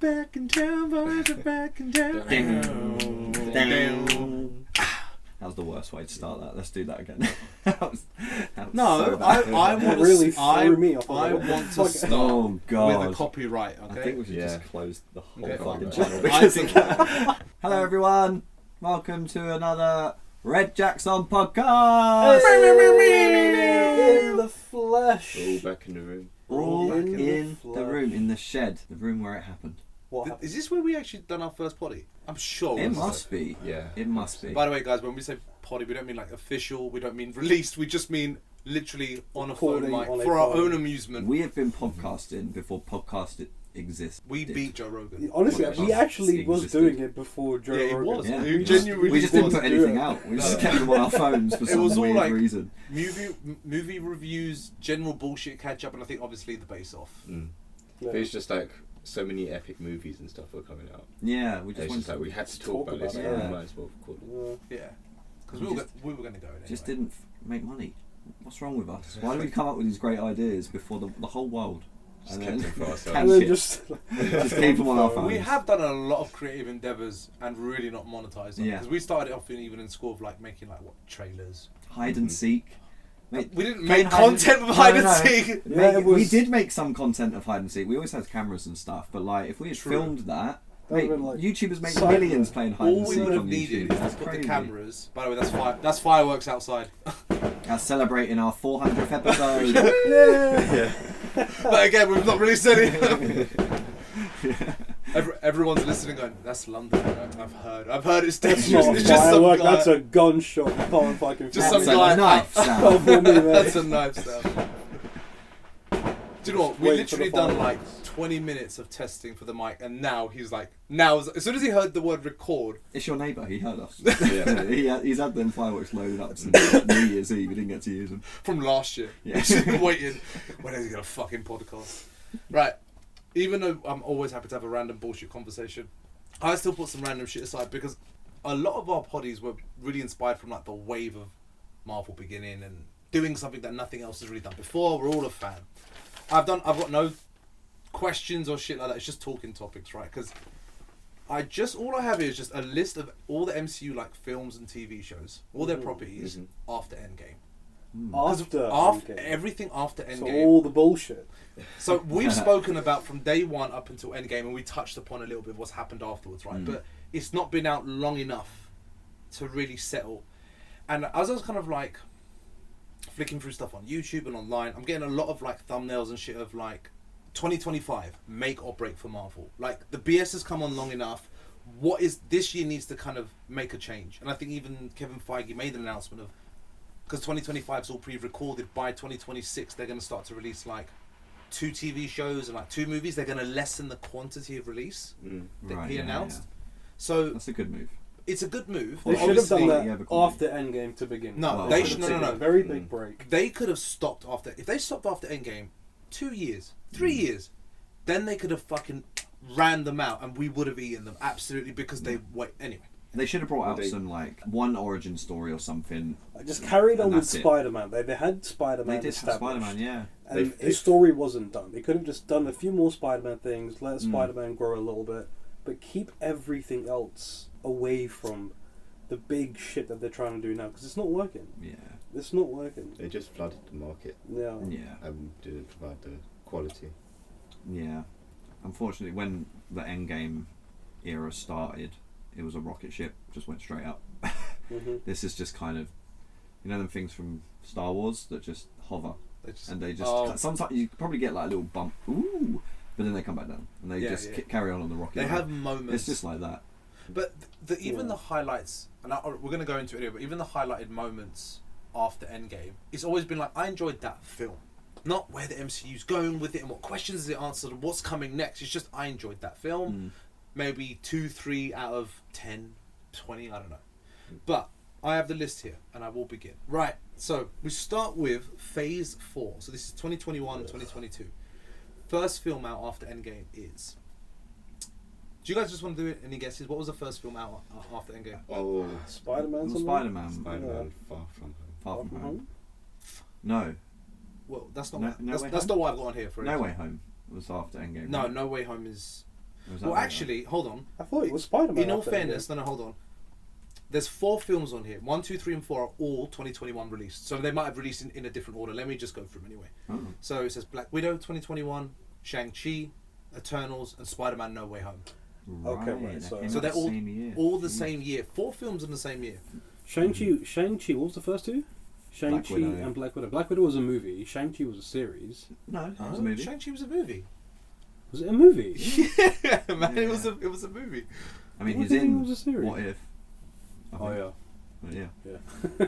back in town, boys are back in town. That was the worst way to start that. Let's do that again. that was no, so bad. I want to really threw me off. I want to start Oh, God. with a copyright. Okay. I think we should just close the whole Okay, fucking fine. channel because of that. Hello everyone, welcome to another Red Jackson podcast. In the flesh. All back in the room. All back in in the the room, in the shed, the room where it happened. What happened? Is this where we actually done our first potty? I'm sure. It must be. Yeah. It must be. By the way, guys, when we say potty, we don't mean like official. We don't mean released. We just mean literally on a phone Recording mic on a for our phone. own amusement. We have been podcasting before podcast exists. We beat Joe Rogan. Honestly, Podcast we actually was existed. doing it before Joe Yeah, it Rogan. was. Yeah, It we genuinely just didn't was. put anything out. We just kept them on our phones for It some was all weird like reason. movie reviews, general bullshit catch up, and I think obviously the base off. Mm. Yeah. But it's just like so many epic movies and stuff were coming out. Yeah, we It's just just wanted like we had to talk about this. it, So yeah. we might as well record it. Yeah. Yeah, because We we were going to go in anyway. just didn't make money. What's wrong with us? Why do we come up with these great ideas before the whole world? Just And kept then- them for ourselves. And Can't then shit. just keep them on our phones. We have done a lot of creative endeavours and really not monetized them. Yeah. Because we started off even in school of like making like what trailers. hide and seek. Mate, We didn't playing make hide and- content of No, hide and no. seek. Yeah, it we was- did make some content of hide and seek. We always had cameras and stuff, but like if we had True. filmed that, That mate, would've been, like, YouTubers make cyber. millions playing hide All and we seek would have on needed YouTube. is That's to put crazy. the cameras. By the way, that's fireworks outside. That's celebrating our 400th episode. yeah. But again, we've not really said it. Everyone's listening, going, "That's London." I've heard it's That's dangerous. not a It's just some firework, guy. that's a gunshot. You can't fucking Just That's some a guy- knife Oh, sound. for me, mate. That's a knife stuff. Do you know what? We Wait for the literally done like fireworks. 20 minutes of testing for the mic, and now he's like, as soon as he heard the word record, It's your neighbour. He heard us. Yeah. He's had them fireworks loaded up since New Year's Eve. We didn't get to use them. from last year. Yeah. He's been waiting. When is he gonna fucking podcast? Right. Even though I'm always happy to have a random bullshit conversation, I still put some random shit aside because a lot of our poddies were really inspired from like the wave of Marvel beginning and doing something that nothing else has really done before. We're all a fan. I've got no questions or shit like that. It's just talking topics, right? Because all I have here is just a list of all the MCU like films and TV shows, all their properties after Endgame. After Endgame. Everything after Endgame. So all the bullshit. So we've spoken about from day one up until Endgame, and we touched upon a little bit of what's happened afterwards, right? But it's not been out long enough to really settle. And as I was kind of like flicking through stuff on YouTube and online, I'm getting a lot of like thumbnails and shit of like 2025, make or break for Marvel. Like the BS has come on long enough. What is this year needs to kind of make a change? And I think even Kevin Feige made an announcement of, because 2025 is all pre-recorded, by 2026 they're going to start to release like 2 TV shows and like 2 movies. They're going to lessen the quantity of release that he announced. So That's a good move. it's a good move. They but should have done obviously that after Endgame to begin. No, Well, they I should. would No, say no, no. Very big break. They could have stopped after. If they stopped after Endgame, 2 years, 3 years, then they could have fucking ran them out, and we would have eaten them absolutely because they wait anyway. They should have brought out some like one origin story or something. I just carried on And with that's it. Spider-Man. They had Spider-Man They did have established. Spider-Man, yeah. And his story wasn't done. They could have just done a few more Spider-Man things, let Spider-Man grow a little bit, but keep everything else away from the big shit that they're trying to do now, because it's not working. Yeah. It's not working. They just flooded the market Yeah. Yeah. and didn't provide the quality. Yeah. Unfortunately, when the Endgame era started, it was a rocket ship, just went straight up. This is just kind of, you know, them things from Star Wars that just hover. And they just, sometimes you probably get like a little bump, ooh, but then they come back down and they carry on the rocket. They have moments. It's just like that. But even the highlights, and we're going to go into it here, but even the highlighted moments after Endgame, it's always been like, I enjoyed that film. Not where the MCU's going with it and what questions it answered and what's coming next. It's just, I enjoyed that film. Maybe 2, 3 out of 10, 20, I don't know. But I have the list here, and I will begin. Right, so we start with Phase 4. So this is 2021 and 2022. First film out after Endgame is... Do you guys just want to do any guesses? What was the first film out after Endgame? Oh, Spider-Man. Spider-Man. Spider-Man Far From Home. Far From Home. No. Well, that's not No Way that's Home? what I've got on here for it. No Way Home was after Endgame. No, right? No Way Home is... Or was that Well, later? actually, hold on. I thought it was Spider-Man. In all after fairness, Endgame. no, hold on. There's 4 films on here. 1, 2, 3, and 4 are all 2021 released. So they might have released in a different order. Let me just go through them anyway. Oh. So it says Black Widow 2021, Shang-Chi, Eternals, and Spider-Man No Way Home. Okay, right, so- came So out they're the same year. all the Jeez. same year. 4 films in the same year. Shang-Chi, what was the first two? Shang-Chi Widow. and Black Widow. Black Widow was a movie. Shang-Chi was a series. No, it was Oh, a movie. Shang-Chi was a movie. Was it a movie? Yeah, man, Yeah. it was a movie. I mean, What he's do you think in it was a series? What If. I Oh, think. yeah. But yeah.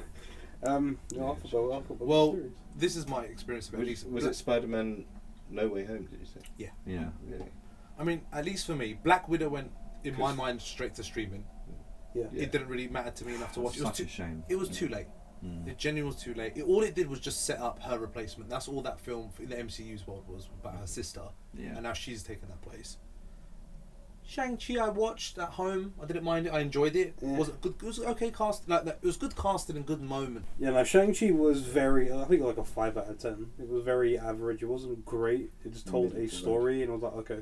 Yeah. No, I thought it was a Well, series. this is my experience of it. At least, Was it Spider-Man No Way Home, did you say? Yeah. Yeah. Really? I mean, at least for me, Black Widow went in my 'Cause- mind straight to streaming. Yeah. Yeah. It didn't really matter to me enough to watch. It was Such too. a shame. It was too late. Mm. It genuinely was too late. All it did was just set up her replacement. That's all that film in the MCU's world was about her sister, Yeah. and now she's taken that place. Shang-Chi I watched at home. I didn't mind it. I enjoyed it. Yeah. Was it good? It was okay cast. Like that. It was good casting and good moment. Yeah, no, Shang-Chi was very, I think like a 5 out of 10. It was very average. It wasn't great. It just told a Middle to story, and I was like, okay.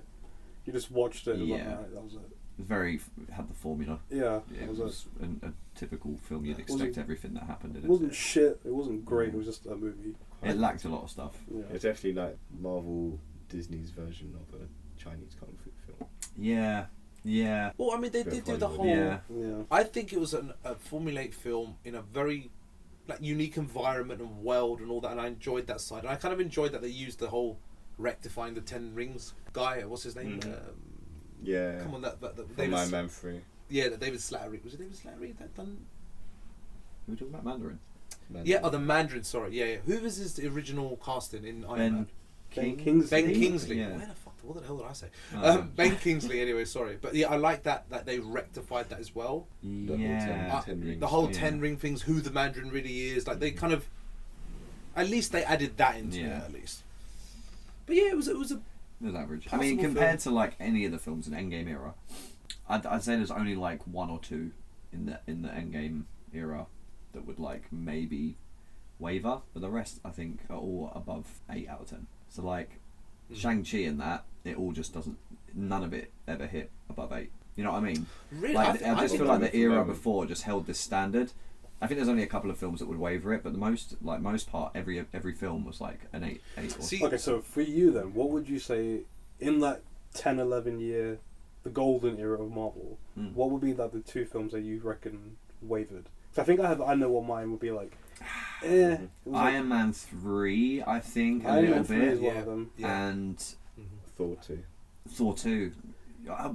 You just watched it, and Yeah. like, alright, that was it. It was very had the formula. Yeah, Yeah, that it was it. was a typical film. You'd It wasn't- expect everything that happened in It it. wasn't shit. It wasn't great. It was just a movie. It lacked a lot of stuff. Yeah. It's definitely like Marvel Disney's version of a Chinese kung fu film. Yeah. Yeah. Well, I mean, they Bit did of do the Hollywood. whole. Yeah. Yeah. I think it was a formulaic film in a very like unique environment and world and all that, and I enjoyed that side. And I kind of enjoyed that they used the whole rectifying the 10 rings guy. What's his name? Mhm. Yeah. Come on, that From David. Iron Man 3. Yeah, that David Slattery. Was it David Slattery that done? We were talking about Mandarin. Yeah, oh, the Mandarin. Sorry, yeah. Who was his original casting in Iron Man? Ben Kingsley. Ben Kingsley. Yeah. Where the fuck? What the hell did I say? Oh. Ben Kingsley. Anyway, sorry, but yeah, I like that they rectified that as well. The whole Yeah. 10 rings. The whole Yeah. 10 ring things, who the Mandarin really is, like they kind of, at least they added that into it Yeah. at least. But yeah, it was a It was average. I Passable mean, compared film. to like any of the films in Endgame era, I'd say there's only like 1 or 2 in the Endgame era that would like maybe waver, but the rest I think are all above 8 out of 10. So like Shang-Chi and that, it all just doesn't. None of it ever hit above 8. You know what I mean? really. Like I just think feel like the for era moment. before just held this standard. I think there's only a couple of films that would waver it, but the most part, every film was like an 8 or See- Okay, so for you then, what would you say in that 10, 11 year, the golden era of Marvel, Mm. what would be like the 2 films that you reckon wavered? 'Cause I think I know what mine would be like. It was like Iron Man 3, I think, a Iron little Man 3 bit, is one Yeah. of them. Yeah. and Mhm. Thor 2. Thor 2.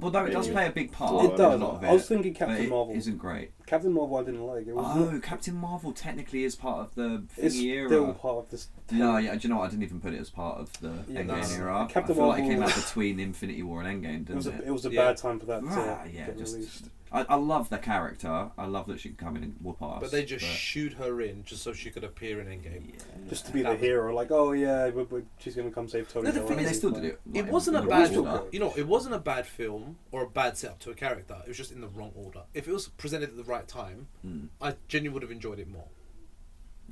Although it does Yeah. play a big part. It in does. A lot of it, I was thinking but Captain it Marvel. isn't great. Captain Marvel I didn't like. It was Oh, Captain Marvel technically is part of the it's thingy era. still part of this. No, yeah, do you know what? I didn't even put it as part of the Yeah, Endgame that's- era. Captain I feel like it Marvel- came out between Infinity War and Endgame, It was didn't it? it was a Yeah. bad time for that Ah, to yeah, get just released. I love the character. I love that she can come in and whoop ass. But they just shoot her in just so she could appear in Endgame. Just to be That the was- hero, like, oh yeah, but she's gonna come save Tony. No, the Stark. thing I mean, they is, still did it. It like, wasn't a in the bad, right still order. good. you know, it wasn't a bad film or a bad setup to a character. It was just in the wrong order. If it was presented at the right time, Mm. I genuinely would have enjoyed it more.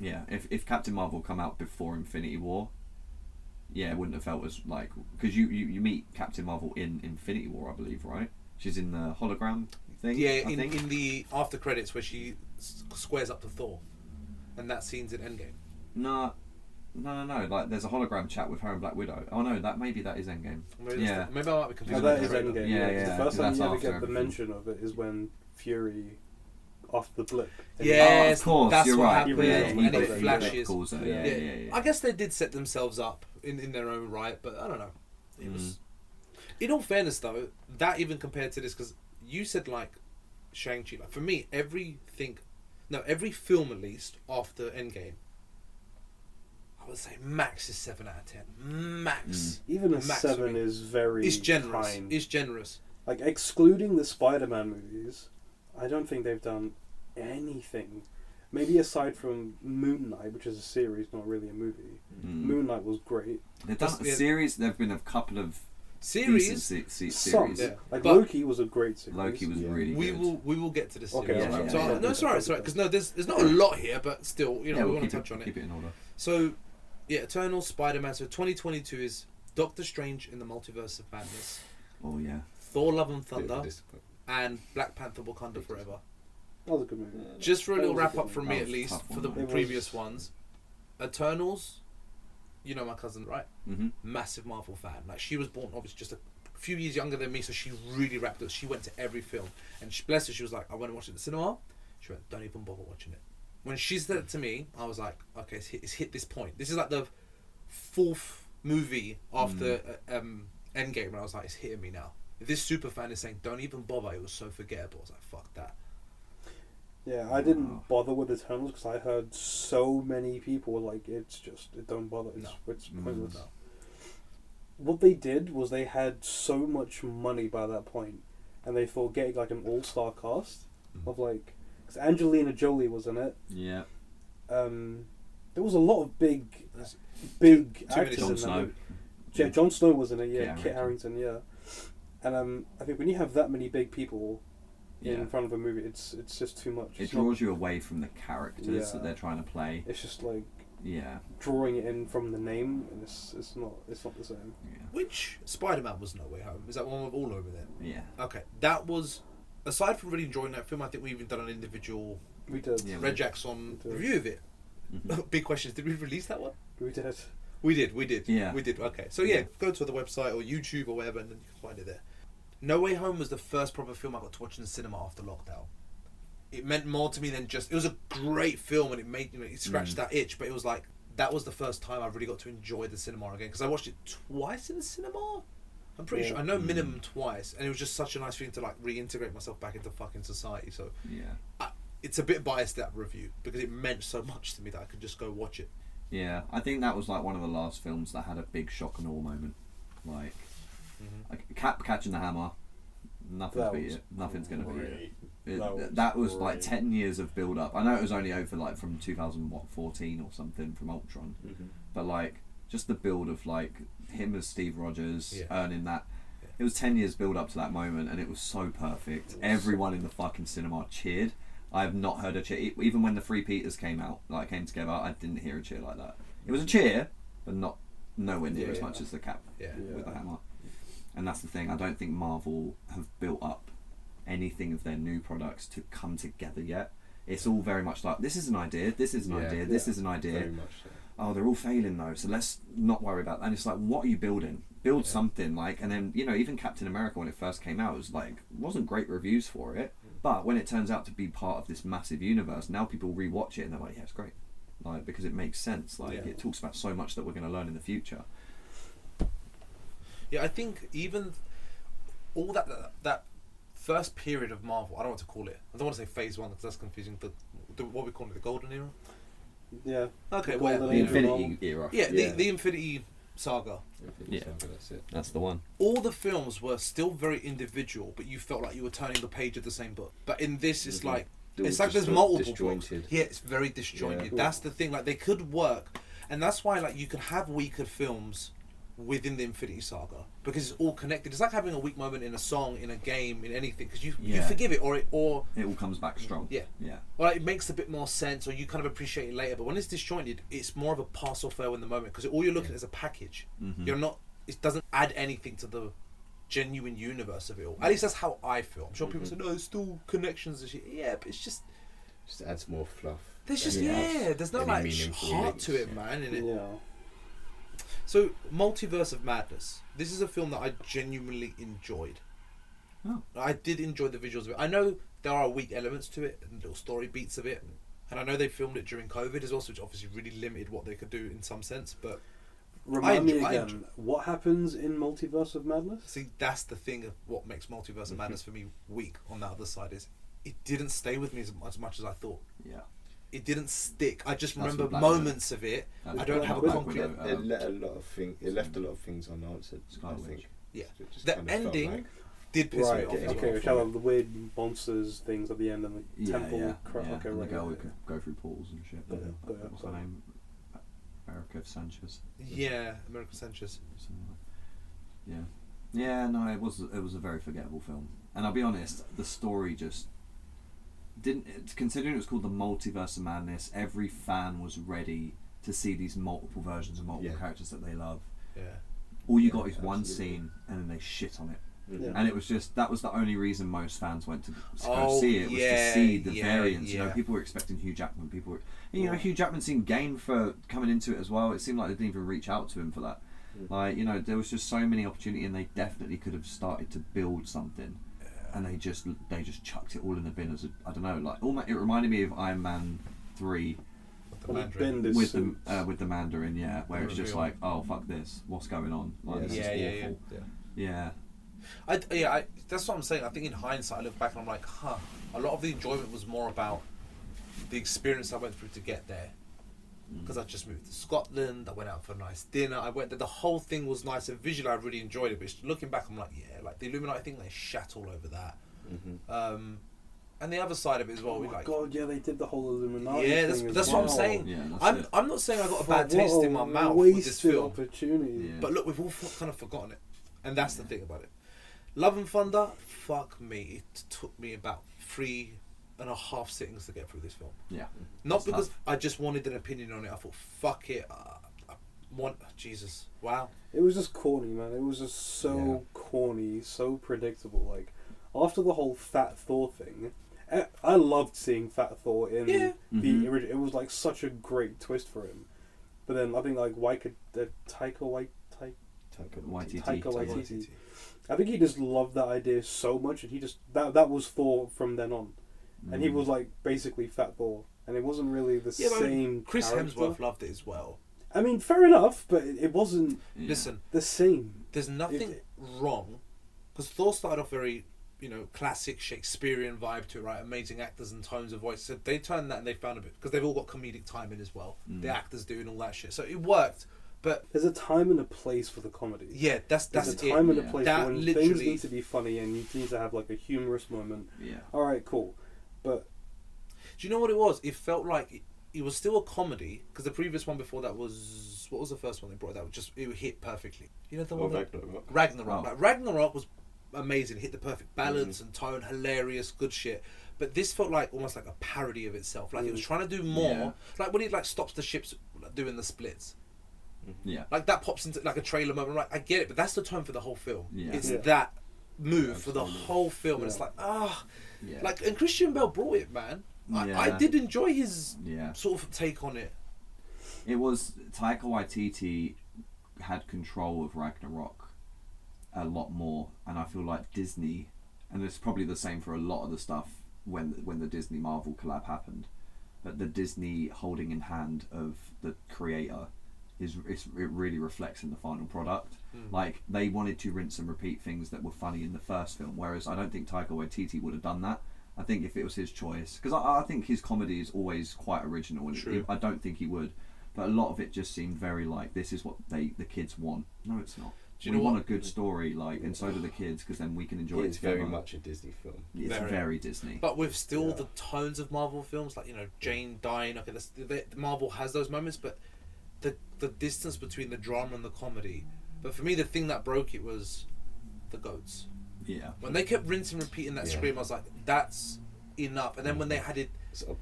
Yeah, if Captain Marvel come out before Infinity War, yeah, it wouldn't have felt as like because you meet Captain Marvel in Infinity War, I believe, right? She's in the hologram thing. Yeah, I think. in the after credits where she squares up to Thor, and that scene's in Endgame. No. Like there's a hologram chat with her and Black Widow. Oh no, maybe that is Endgame. Maybe, Yeah. maybe I might be No, confused. that with is the trailer. Endgame. Yeah, Yeah, 'cause yeah, the first time that's you ever after get the everything. mention of it is when Fury, after the blip. Yes, of course, that's you're what right. happened, Yeah, and he it does, flashes. calls her. Yeah. Yeah. I guess they did set themselves up in their own right, but I don't know. It was. In all fairness, though, that even compared to this, because you said like Shang-Chi, like for me, every film at least after Endgame, I would say max is 7 out of 10. Max. Even a Max 7 for me. is very It's generous. kind. It's generous. Like excluding the Spider-Man movies, I don't think they've done anything. Maybe aside from Moon Knight, which is a series, not really a movie. Moon Knight was great. They've done a Yeah. series. There've been a couple of Series. decent Some, series. Yeah. like But- Loki was a great series. Loki was Yeah. really We good. will get to the series. Okay, yeah, so yeah. no, sorry, because no, there's not a lot here, but still, you know, we we'll want to keep touch on it. Keep it in order. So, yeah, Eternal, Spider-Man. So 2022 is Doctor Strange in the Multiverse of Madness, Oh yeah. Thor: Love and Bit of a Thunder, disappointment. and Black Panther: Wakanda Forever. That was a good movie. Just for a That little was a wrap good up from movie. me That at was a least tough for the one, though. previous ones. Eternals, you know my cousin, right? Mm-hmm. Massive Marvel fan. Like she was born obviously just a few years younger than me, so she really wrapped up. She went to every film, and she, bless her, she was like, I went and watched it at the cinema. She went, don't even bother watching it. When she said it to me, I was like, okay, it's hit this point. This is like the fourth movie after Endgame, and I was like, it's hitting me now. If this super fan is saying, don't even bother, it was so forgettable. I was like, fuck that. Yeah, I didn't bother with Eternals because I heard so many people were like, it don't bother. It's pointless. No. What they did was they had so much money by that point, and they thought getting like an all-star cast of like, because Angelina Jolie was in it. Yeah. There was a lot of big Too many actors Jon in that Snow. movie. Yeah, Jon Snow was in it. Yeah, Kit Kit Harington. Yeah, and I think when you have that many big people in front of a movie, it's just too much. It draws you away from the characters that they're trying to play. It's just like Yeah. drawing it in from the name, and it's not the same. Yeah. Which Spider-Man was No Way Home? Is that one with all over there? Yeah. Okay, that was, aside from really enjoying that film, I think we even done an individual We did. Yeah. Red Jackson We did. review of it. Mhm. Big question is, did we release that one? We did. We did. Yeah. We did, okay. So yeah, go to the website or YouTube or whatever and then you can find it there. No Way Home was the first proper film I got to watch in the cinema after lockdown. It meant more to me than just, it was a great film and it made, it scratched that itch, but it was like, that was the first time I really got to enjoy the cinema again, because I watched it twice in the cinema. I'm pretty sure, I know minimum twice, and it was just such a nice feeling to like reintegrate myself back into fucking society. So Yeah. it's a bit biased, that review, because it meant so much to me that I could just go watch it. Yeah. I think that was like one of the last films that had a big shock and awe moment. Like, Catching the Hammer. Nothing's beat it. Nothing's gonna beat it. That was like 10 years of build up. I know it was only over like from 2014 or something from Ultron, but like just the build of like him as Steve Rogers earning that. It was 10 years build up to that moment, and it was so perfect. Everyone in the fucking cinema cheered. I have not heard a cheer. Even when the Three Peters came together, I didn't hear a cheer like that. It was a cheer, but nowhere near as much as the Cap with the hammer. And that's the thing. I don't think Marvel have built up anything of their new products to come together yet. It's all very much like, this is an idea, this is an idea, this is an idea. Very much so. Oh, they're all failing though, so let's not worry about that. And it's like, what are you building? Build something, like, and then, even Captain America, when it first came out, it was like, wasn't great reviews for it, but when it turns out to be part of this massive universe, now people rewatch it and they're like, yeah, it's great. Like, because it makes sense. Like, it talks about so much that we're going to learn in the future. Yeah, I think even all that first period of Marvel, I don't want to call it, I don't want to say phase one because that's confusing, the what we call it, the golden era? Yeah. Okay, The whatever. golden The age of Infinity era. Yeah, the Infinity Saga. Yeah. That's it. That's the one. All the films were still very individual, but you felt like you were turning the page of the same book. But in this, it's like, it's like there's multiple books. Yeah, it's very disjointed. Yeah. That's the thing. Like, they could work, and that's why like you can have weaker films within the Infinity Saga because it's all connected. It's like having a weak moment in a song, in a game, in anything, because you forgive it, or it all comes back strong. Yeah. Well, it makes a bit more sense, or you kind of appreciate it later. But when it's disjointed, it's more of a pass or fail in the moment because all you're looking at is a package. You're not. It doesn't add anything to the genuine universe of it all. At least that's how I feel. I'm sure people say, no, there's still connections and shit. Yeah, but it's just adds more fluff. there's just there's no any like meaningful heart links, to it, man. In it. Yeah. So, Multiverse of Madness. This is a film that I genuinely enjoyed. Oh. I did enjoy the visuals of it. I know there are weak elements to it and little story beats of it, and I know they filmed it during COVID as well, which obviously really limited what they could do in some sense. But Remind me again, what happens in Multiverse of Madness? see, that's the thing of what makes Multiverse of Madness for me weak. On the other side is it didn't stay with me as much as I thought. Yeah. It didn't stick. I just That's remember the Black moments of it. That's I don't the have a Black concrete. Widow. It left a lot of things unanswered. I Scarlet think. Witch. Yeah. It just The kind of felt ending like- did piss me Right, off. as okay, well. which have the weird monsters things at the end and the Yeah, temple. yeah. crap. yeah. Okay, And right. the girl yeah, who could go through portals and shit. Yeah, What's her name? America Sanchez. Yeah, American Sanchez. Something like- Yeah, no, it was a very forgettable film, and I'll be honest, the story just didn't. Considering it was called the Multiverse of Madness, every fan was ready to see these multiple versions of multiple characters that they love. Yeah. All you got is one absolutely. scene, and then they shit on it. Yeah. And it was just, that was the only reason most fans went to go Oh, see it, was to see the variants. You know, yeah. people were expecting Hugh Jackman. You know, Hugh Jackman seemed game for coming into it as well. It seemed like they didn't even reach out to him for that. Like, you know, there was just so many opportunity, and they definitely could have started to build something, and they just chucked it all in the bin as I don't know, like it reminded me of Iron Man 3 with the Mandarin, yeah, where it's just like, oh fuck this, what's going on? Like, this is awful. Yeah. I that's what I'm saying. I think in hindsight, I look back and I'm like, a lot of the enjoyment was more about the experience I went through to get there. Because I just moved to Scotland, I went out for a nice dinner, the whole thing was nice, and visually I really enjoyed it, but looking back I'm like, yeah, like the Illuminati thing, they shat all over that. And the other side of it as well, God, yeah, they did the whole Illuminati thing that's what I'm saying. Yeah, I'm not saying I got a bad taste in my mouth with this film, opportunity. but look, we've all kind of forgotten it, and that's the thing about it. Love and Thunder, fuck me, it took me about 3.5 sittings to get through this film. Yeah. Not because I just wanted an opinion on it. I thought, fuck it. Jesus. Wow. It was just corny, man. It was just so corny, so predictable. Like, after the whole Fat Thor thing, I loved seeing Fat Thor in the original. It was like such a great twist for him. But then I think like Taika Waititi. I think he just loved that idea so much, and he just that was Thor from then on. And he was like basically Fat Thor, and it wasn't really the same. Chris character. Hemsworth loved it as well. I mean, fair enough, but it wasn't. Listen, the same. There's nothing wrong, because Thor started off very, classic Shakespearean vibe to it, right? Amazing actors and tones of voice. So they turned that and they found a bit, because they've all got comedic timing as well. The actors doing all that shit, so it worked. But there's a time and a place for the comedy. Yeah, that's There's it. a time and a place that when things need to be funny and you need to have like a humorous moment. Yeah. All right, cool. But do you know what it was? It felt like it was still a comedy, because the previous one before that was, what was the first one they brought? That was it hit perfectly. You know the one Ragnarok. Like, Ragnarok was amazing. It hit the perfect balance and tone, hilarious, good shit. But this felt like almost like a parody of itself. Like it was trying to do more. Yeah. Like when it like stops the ships doing the splits. Yeah. Like that pops into like a trailer moment. I'm like, I get it, but that's the tone for the whole film. Yeah. It's that move for the whole film, and it's like like, and Christian Bale brought it, man. I did enjoy his sort of take on it. It was Taika Waititi had control of Ragnarok a lot more, and I feel like Disney, and it's probably the same for a lot of the stuff when the Disney Marvel collab happened, but the Disney holding in hand of the creator it really reflects in the final product. Like, they wanted to rinse and repeat things that were funny in the first film, whereas I don't think Taika Waititi would have done that. I think if it was his choice, because I think his comedy is always quite original, and I don't think he would, but a lot of it just seemed very like, this is what the kids want. No, it's not. We want a good story, like, and so do the kids, because then we can enjoy it together. It's very much a Disney film. It's very Disney, but with still the tones of Marvel films, like Jane dying. Okay, Marvel has those moments, but the distance between the drama and the comedy. But for me, the thing that broke it was the goats. Yeah. When they kept rinsing and repeating that scream, I was like, that's enough. And then when they had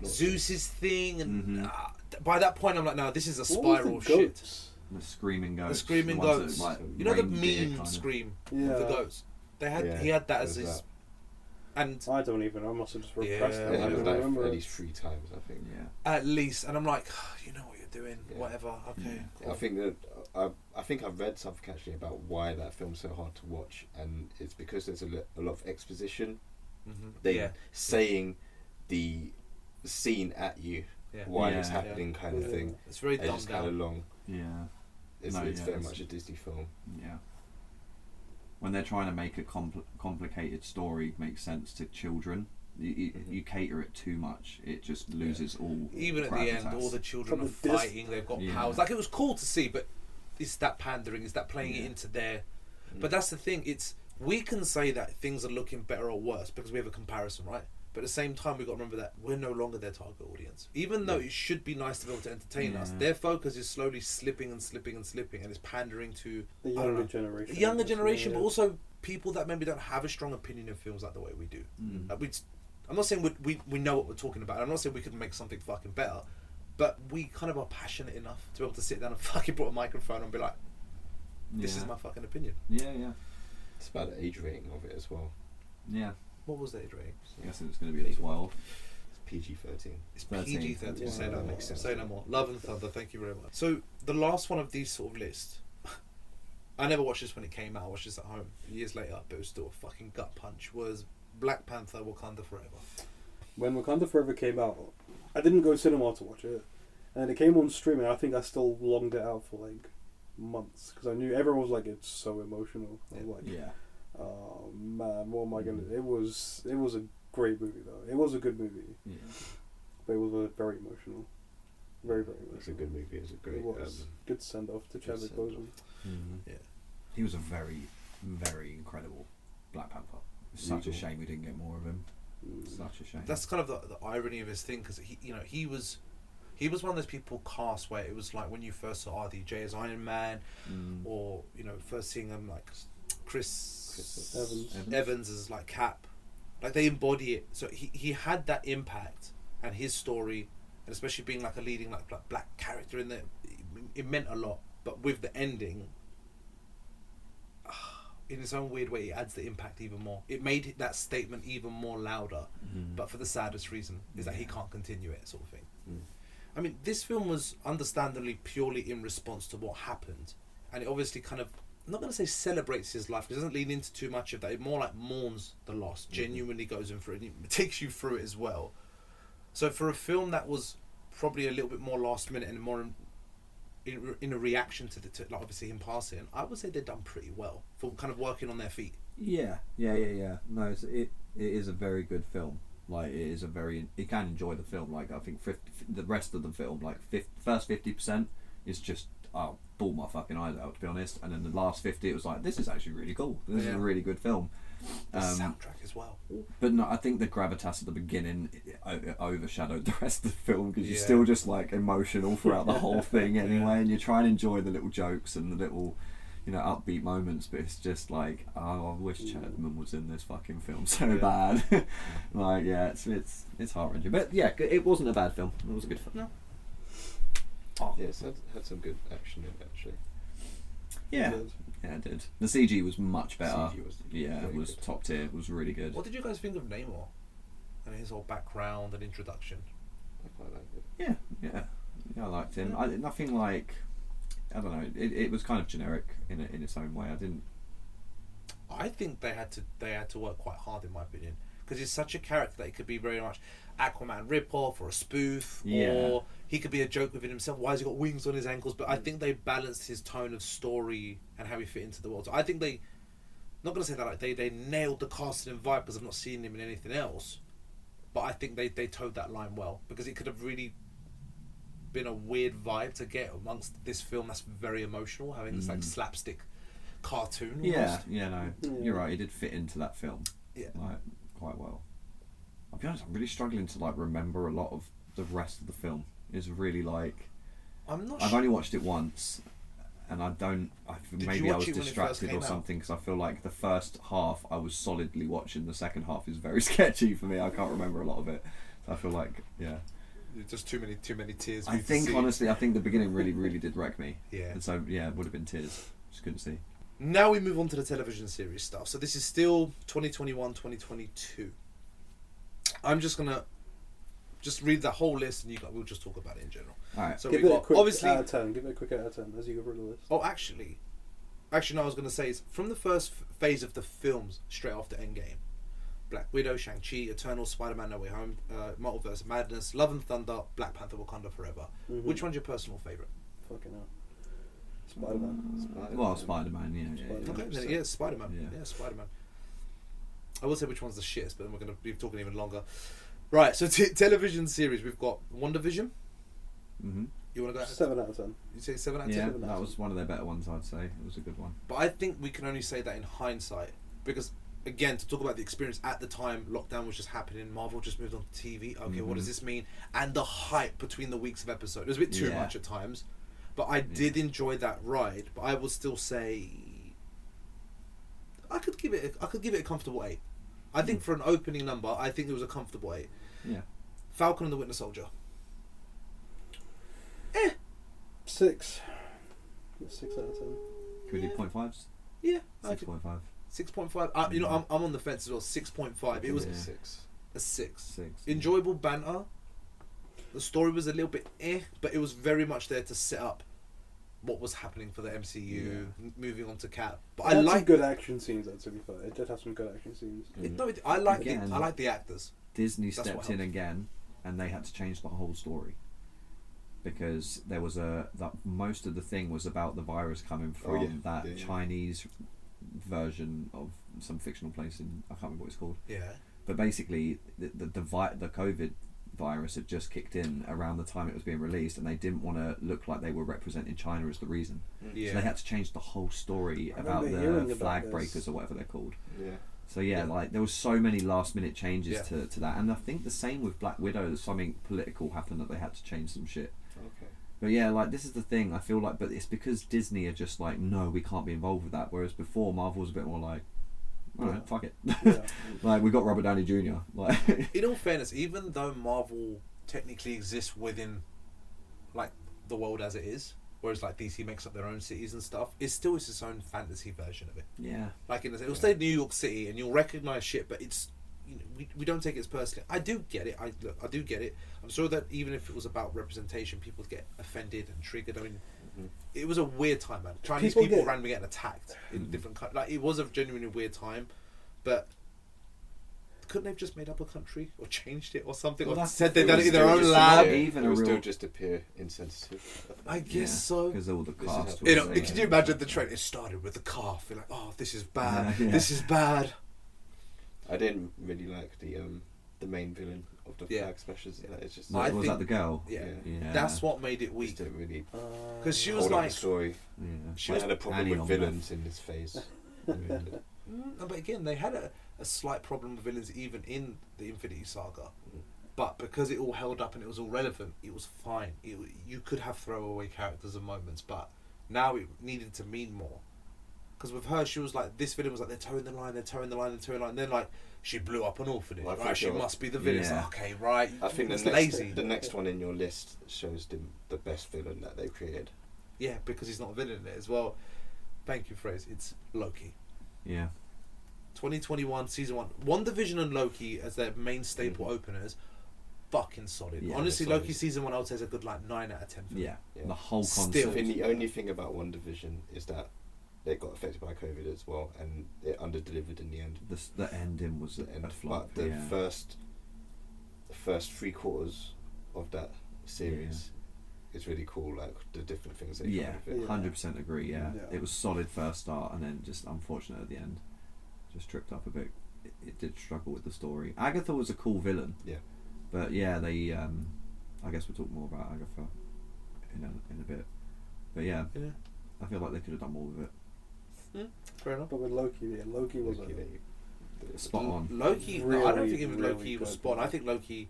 Zeus's thing, and by that point, I'm like, no, this is a spiral shit. The screaming goats. The screaming goats. Like, the meme scream of the goats. They had he had that as his. And I don't even. I must have just repressed that. I don't remember. At least 3 times, I think. Yeah. At least, and I'm like, you know what you're doing. Whatever. Okay. Cool. I think that I think I've read something actually about why that film's so hard to watch, and it's because there's a lot of exposition. They saying the scene at you while it's happening, kind of thing. It's very dumbed down. Kind of long. Yeah. It's very much a Disney film. Yeah. When they're trying to make a complicated story make sense to children, you cater it too much. It just loses all. Even at the end, all the children are fighting. They've got powers. Like, it was cool to see, but is that pandering? Is that playing it into their? But that's the thing. We can say that things are looking better or worse because we have a comparison, right? But at the same time, we've got to remember that we're no longer their target audience. Even though it should be nice to be able to entertain us, their focus is slowly slipping and slipping and slipping, and it's pandering to the younger generation. The younger generation, but also people that maybe don't have a strong opinion of films like the way we do. I'm not saying we know what we're talking about. I'm not saying we could make something fucking better, but we kind of are passionate enough to be able to sit down and fucking put a microphone and be like, this is my fucking opinion. Yeah, yeah. It's about the age rating of it as well. Yeah. What was the age rating? I guess it's going to be at 12. It's PG-13. It's 13. PG-13. Wow. Say that makes sense. Say Yeah. no more. Love and Thunder. Thank you very much. So the last one of these sort of lists, I never watched this when it came out. I watched this at home years later, but it was still a fucking gut punch. Was Black Panther: Wakanda Forever. When Wakanda Forever came out, I didn't go cinema to watch it, and it came on streaming. I think I still longed it out for like months because I knew everyone was like, "It's so emotional." I was like, Yeah. "Oh man, what am I gonna?" It was a great movie though. It was a good movie, Yeah. but it was very emotional, very emotional. It's a good movie. It's a great. It was good send off to Chadwick send-off. Boseman. Mm-hmm. Yeah. He was a very, very incredible Black Panther. It's such a shame we didn't get more of him. Such a shame. That's kind of the irony of his thing, because he was one of those people cast where it was like when you first saw RDJ as Iron Man, or first seeing him like Chris Evans as like Cap, like they embody it. So he had that impact, and his story, and especially being like a leading like black character in there, it meant a lot. But with the ending, in its own weird way, it adds the impact even more. It made that statement even more louder, but for the saddest reason is that he can't continue it, sort of thing. I mean, this film was understandably purely in response to what happened, and it obviously kind of, I'm not going to say celebrates his life, because it doesn't lean into too much of that. It more like mourns the loss, genuinely goes in for it, and it takes you through it as well. So for a film that was probably a little bit more last minute and more in a reaction to like obviously him passing, I would say they've done pretty well for kind of working on their feet. Yeah. No, it is a very good film. Like, it is a very, you can enjoy the film. Like, I think the rest of the film, like first 50% is just, I'll ball my fucking eyes out, to be honest. And then the last 50, it was like, this is actually really cool. This is a really good film. The soundtrack as well. But no, I think the gravitas at the beginning it overshadowed the rest of the film, because you're still just like emotional throughout the whole thing anyway, and you try and enjoy the little jokes and the little, upbeat moments, but it's just like, oh, I wish Chapman was in this fucking film so bad. Like, yeah, it's heart wrenching, but yeah, it wasn't a bad film. It was a good film. No. Oh. Yeah, it's had some good action in it, actually. Yeah. Yeah, it did. The CG was much better. CG was it was good. top tier. It was really good. What did you guys think of Namor and his whole background and introduction? I quite liked it. Yeah, I liked him. Nothing like, I don't know. It was kind of generic in its own way. I think they had to work quite hard, in my opinion, because he's such a character that he could be very much Aquaman rip-off or a spoof, or he could be a joke within himself. Why has he got wings on his ankles? But I think they balanced his tone of story and how he fit into the world. So I think they, not going to say that like they nailed the casting and vibe, because I've not seen him in anything else, but I think they towed that line well, because it could have really been a weird vibe to get amongst this film that's very emotional, having this like slapstick cartoon almost. You're right. He did fit into that film. Yeah, like quite well. I'll be honest, I'm really struggling to like remember a lot of the rest of the film. It's really like, I've only watched it once, and I maybe I was distracted or something, because I feel like the first half I was solidly watching. The second half is very sketchy for me. I can't remember a lot of it. So I feel like, just too many tears. I think honestly, the beginning really did wreck me. Yeah. And so it would have been tears. Just couldn't see. Now we move on to the television series stuff. So this is still 2021, 2022. I'm just gonna read the whole list, and we'll just talk about it in general. All right. So Give we it a got quick obviously. out of 10. Give it a quick out of 10 as you go through the list. Oh, actually, no. I was gonna say is from the first phase of the films, straight after Endgame, Black Widow, Shang-Chi, Eternal, Spider-Man: No Way Home, Multiverse of Madness, Love and Thunder, Black Panther: Wakanda Forever. Which one's your personal favourite? Fucking hell. Spider-Man. Well, Spider-Man, yeah. Okay, then yeah, Spider-Man. Yeah, Spider-Man. I will say which one's the shittest, but then we're going to be talking even longer. Right, so television series, we've got WandaVision. You want to go? 7 out of 10. You say 7 out of 10? Yeah, that was one of their better ones, I'd say. It was a good one. But I think we can only say that in hindsight, because again, to talk about the experience at the time, lockdown was just happening, Marvel just moved on to TV. Okay, what does this mean? And the hype between the weeks of episode. It was a bit too much at times. But I did enjoy that ride. But I would still say I could give it a comfortable 8. I think for an opening number, I think it was a comfortable 8. Yeah. Falcon and the Winter Soldier. 6. 6 out of 10. Could we do 0.5s? Yeah. 6.5. 6.5. You know, I'm on the fence as well. 6.5. It was Yeah. a 6. 6. Enjoyable banter. The story was a little bit but it was very much there to set up what was happening for the MCU, moving on to Cap. But It I had like some good action scenes. To be fair, it did have some good action scenes. I like Again, I like the actors. Disney That's what stepped in helped. again, and they had to change the whole story because there was that most of the thing was about the virus coming from that Chinese version of some fictional place in, I can't remember what it's called. Yeah. But basically, the COVID virus had just kicked in around the time it was being released, and they didn't want to look like they were representing China as the reason. Yeah. So they had to change the whole story I about remember hearing the about flag this. breakers or whatever they're called. Yeah. So like there was so many last minute changes Yeah. to that, and I think the same with Black Widow. There's something political happened that they had to change some shit. Okay. But yeah, like this is the thing. I feel like, but it's because Disney are just like, no, we can't be involved with that. Whereas before, Marvel was a bit more like, alright, fuck it. Yeah. Like we got Robert Downey Jr. Like In all fairness, even though Marvel technically exists within like the world as it is, whereas like DC makes up their own cities and stuff, it still is its own fantasy version of it. yeah, Like it'll stay New York City and you'll recognise shit, but it's, you know, we don't take it as personally. I do get it. I do get it. I'm sure that even if it was about representation, people would get offended and triggered. I mean, it was a weird time, man. Chinese people randomly getting attacked in different countries. Like it was a genuinely weird time, but couldn't they have just made up a country or changed it or something? Well, Or that's said the they've thing, done it in it's their still own just lab? even it a would real- still just appear insensitive. I guess so. because all the cast. You was know, there. can you imagine the trend? It started with the calf. You're like, oh, this is bad. Yeah. This is bad. I didn't really like the main villain of the flag smashers. It's just I Was think- that the girl? Yeah. Yeah. That's what made it just weak. didn't really Because she was hold up like, the story. Yeah. she I was had a problem Annie with on villains in this phase. but again, they had a slight problem with villains even in the Infinity Saga. But because it all held up and it was all relevant, it was fine. You could have throwaway characters and moments, but now it needed to mean more. Because with her, she was like, this villain was like, they're towing the line. And then like, she blew up an orphanage. Well, I right, think she you're- must be the villain. It's Yeah. like, okay, right. I think it's the next one in your list shows the best villain that they've created. Yeah, because he's not a villain in it as well. Thank you, Frazer. It's Loki. Yeah. 2021 season 1. WandaVision and Loki as their main staple openers. Fucking solid. Yeah, Honestly, solid. Loki season 1 I would say is a good like 9 out of 10 for me. Yeah. Yeah. The whole Still. concept. I think the only thing about WandaVision is that they got affected by COVID as well, and it under-delivered in the end. The ending was The end. a flop. But the Yeah. first 3/4 of that series is really cool. Like the different things they Yeah, come with it. 100% agree. Yeah. Yeah. It was solid first start, and then just unfortunate at the end, just tripped up a bit. It did struggle with the story. Agatha was a cool villain. Yeah. But yeah, they. I guess we'll talk more about Agatha in a bit. But yeah, Yeah. I feel like they could have done more with it. Fair enough. But with Loki, Loki was Loki, Spot on. Loki, no, I don't Really, think even really Loki was good. spot on. I think Loki,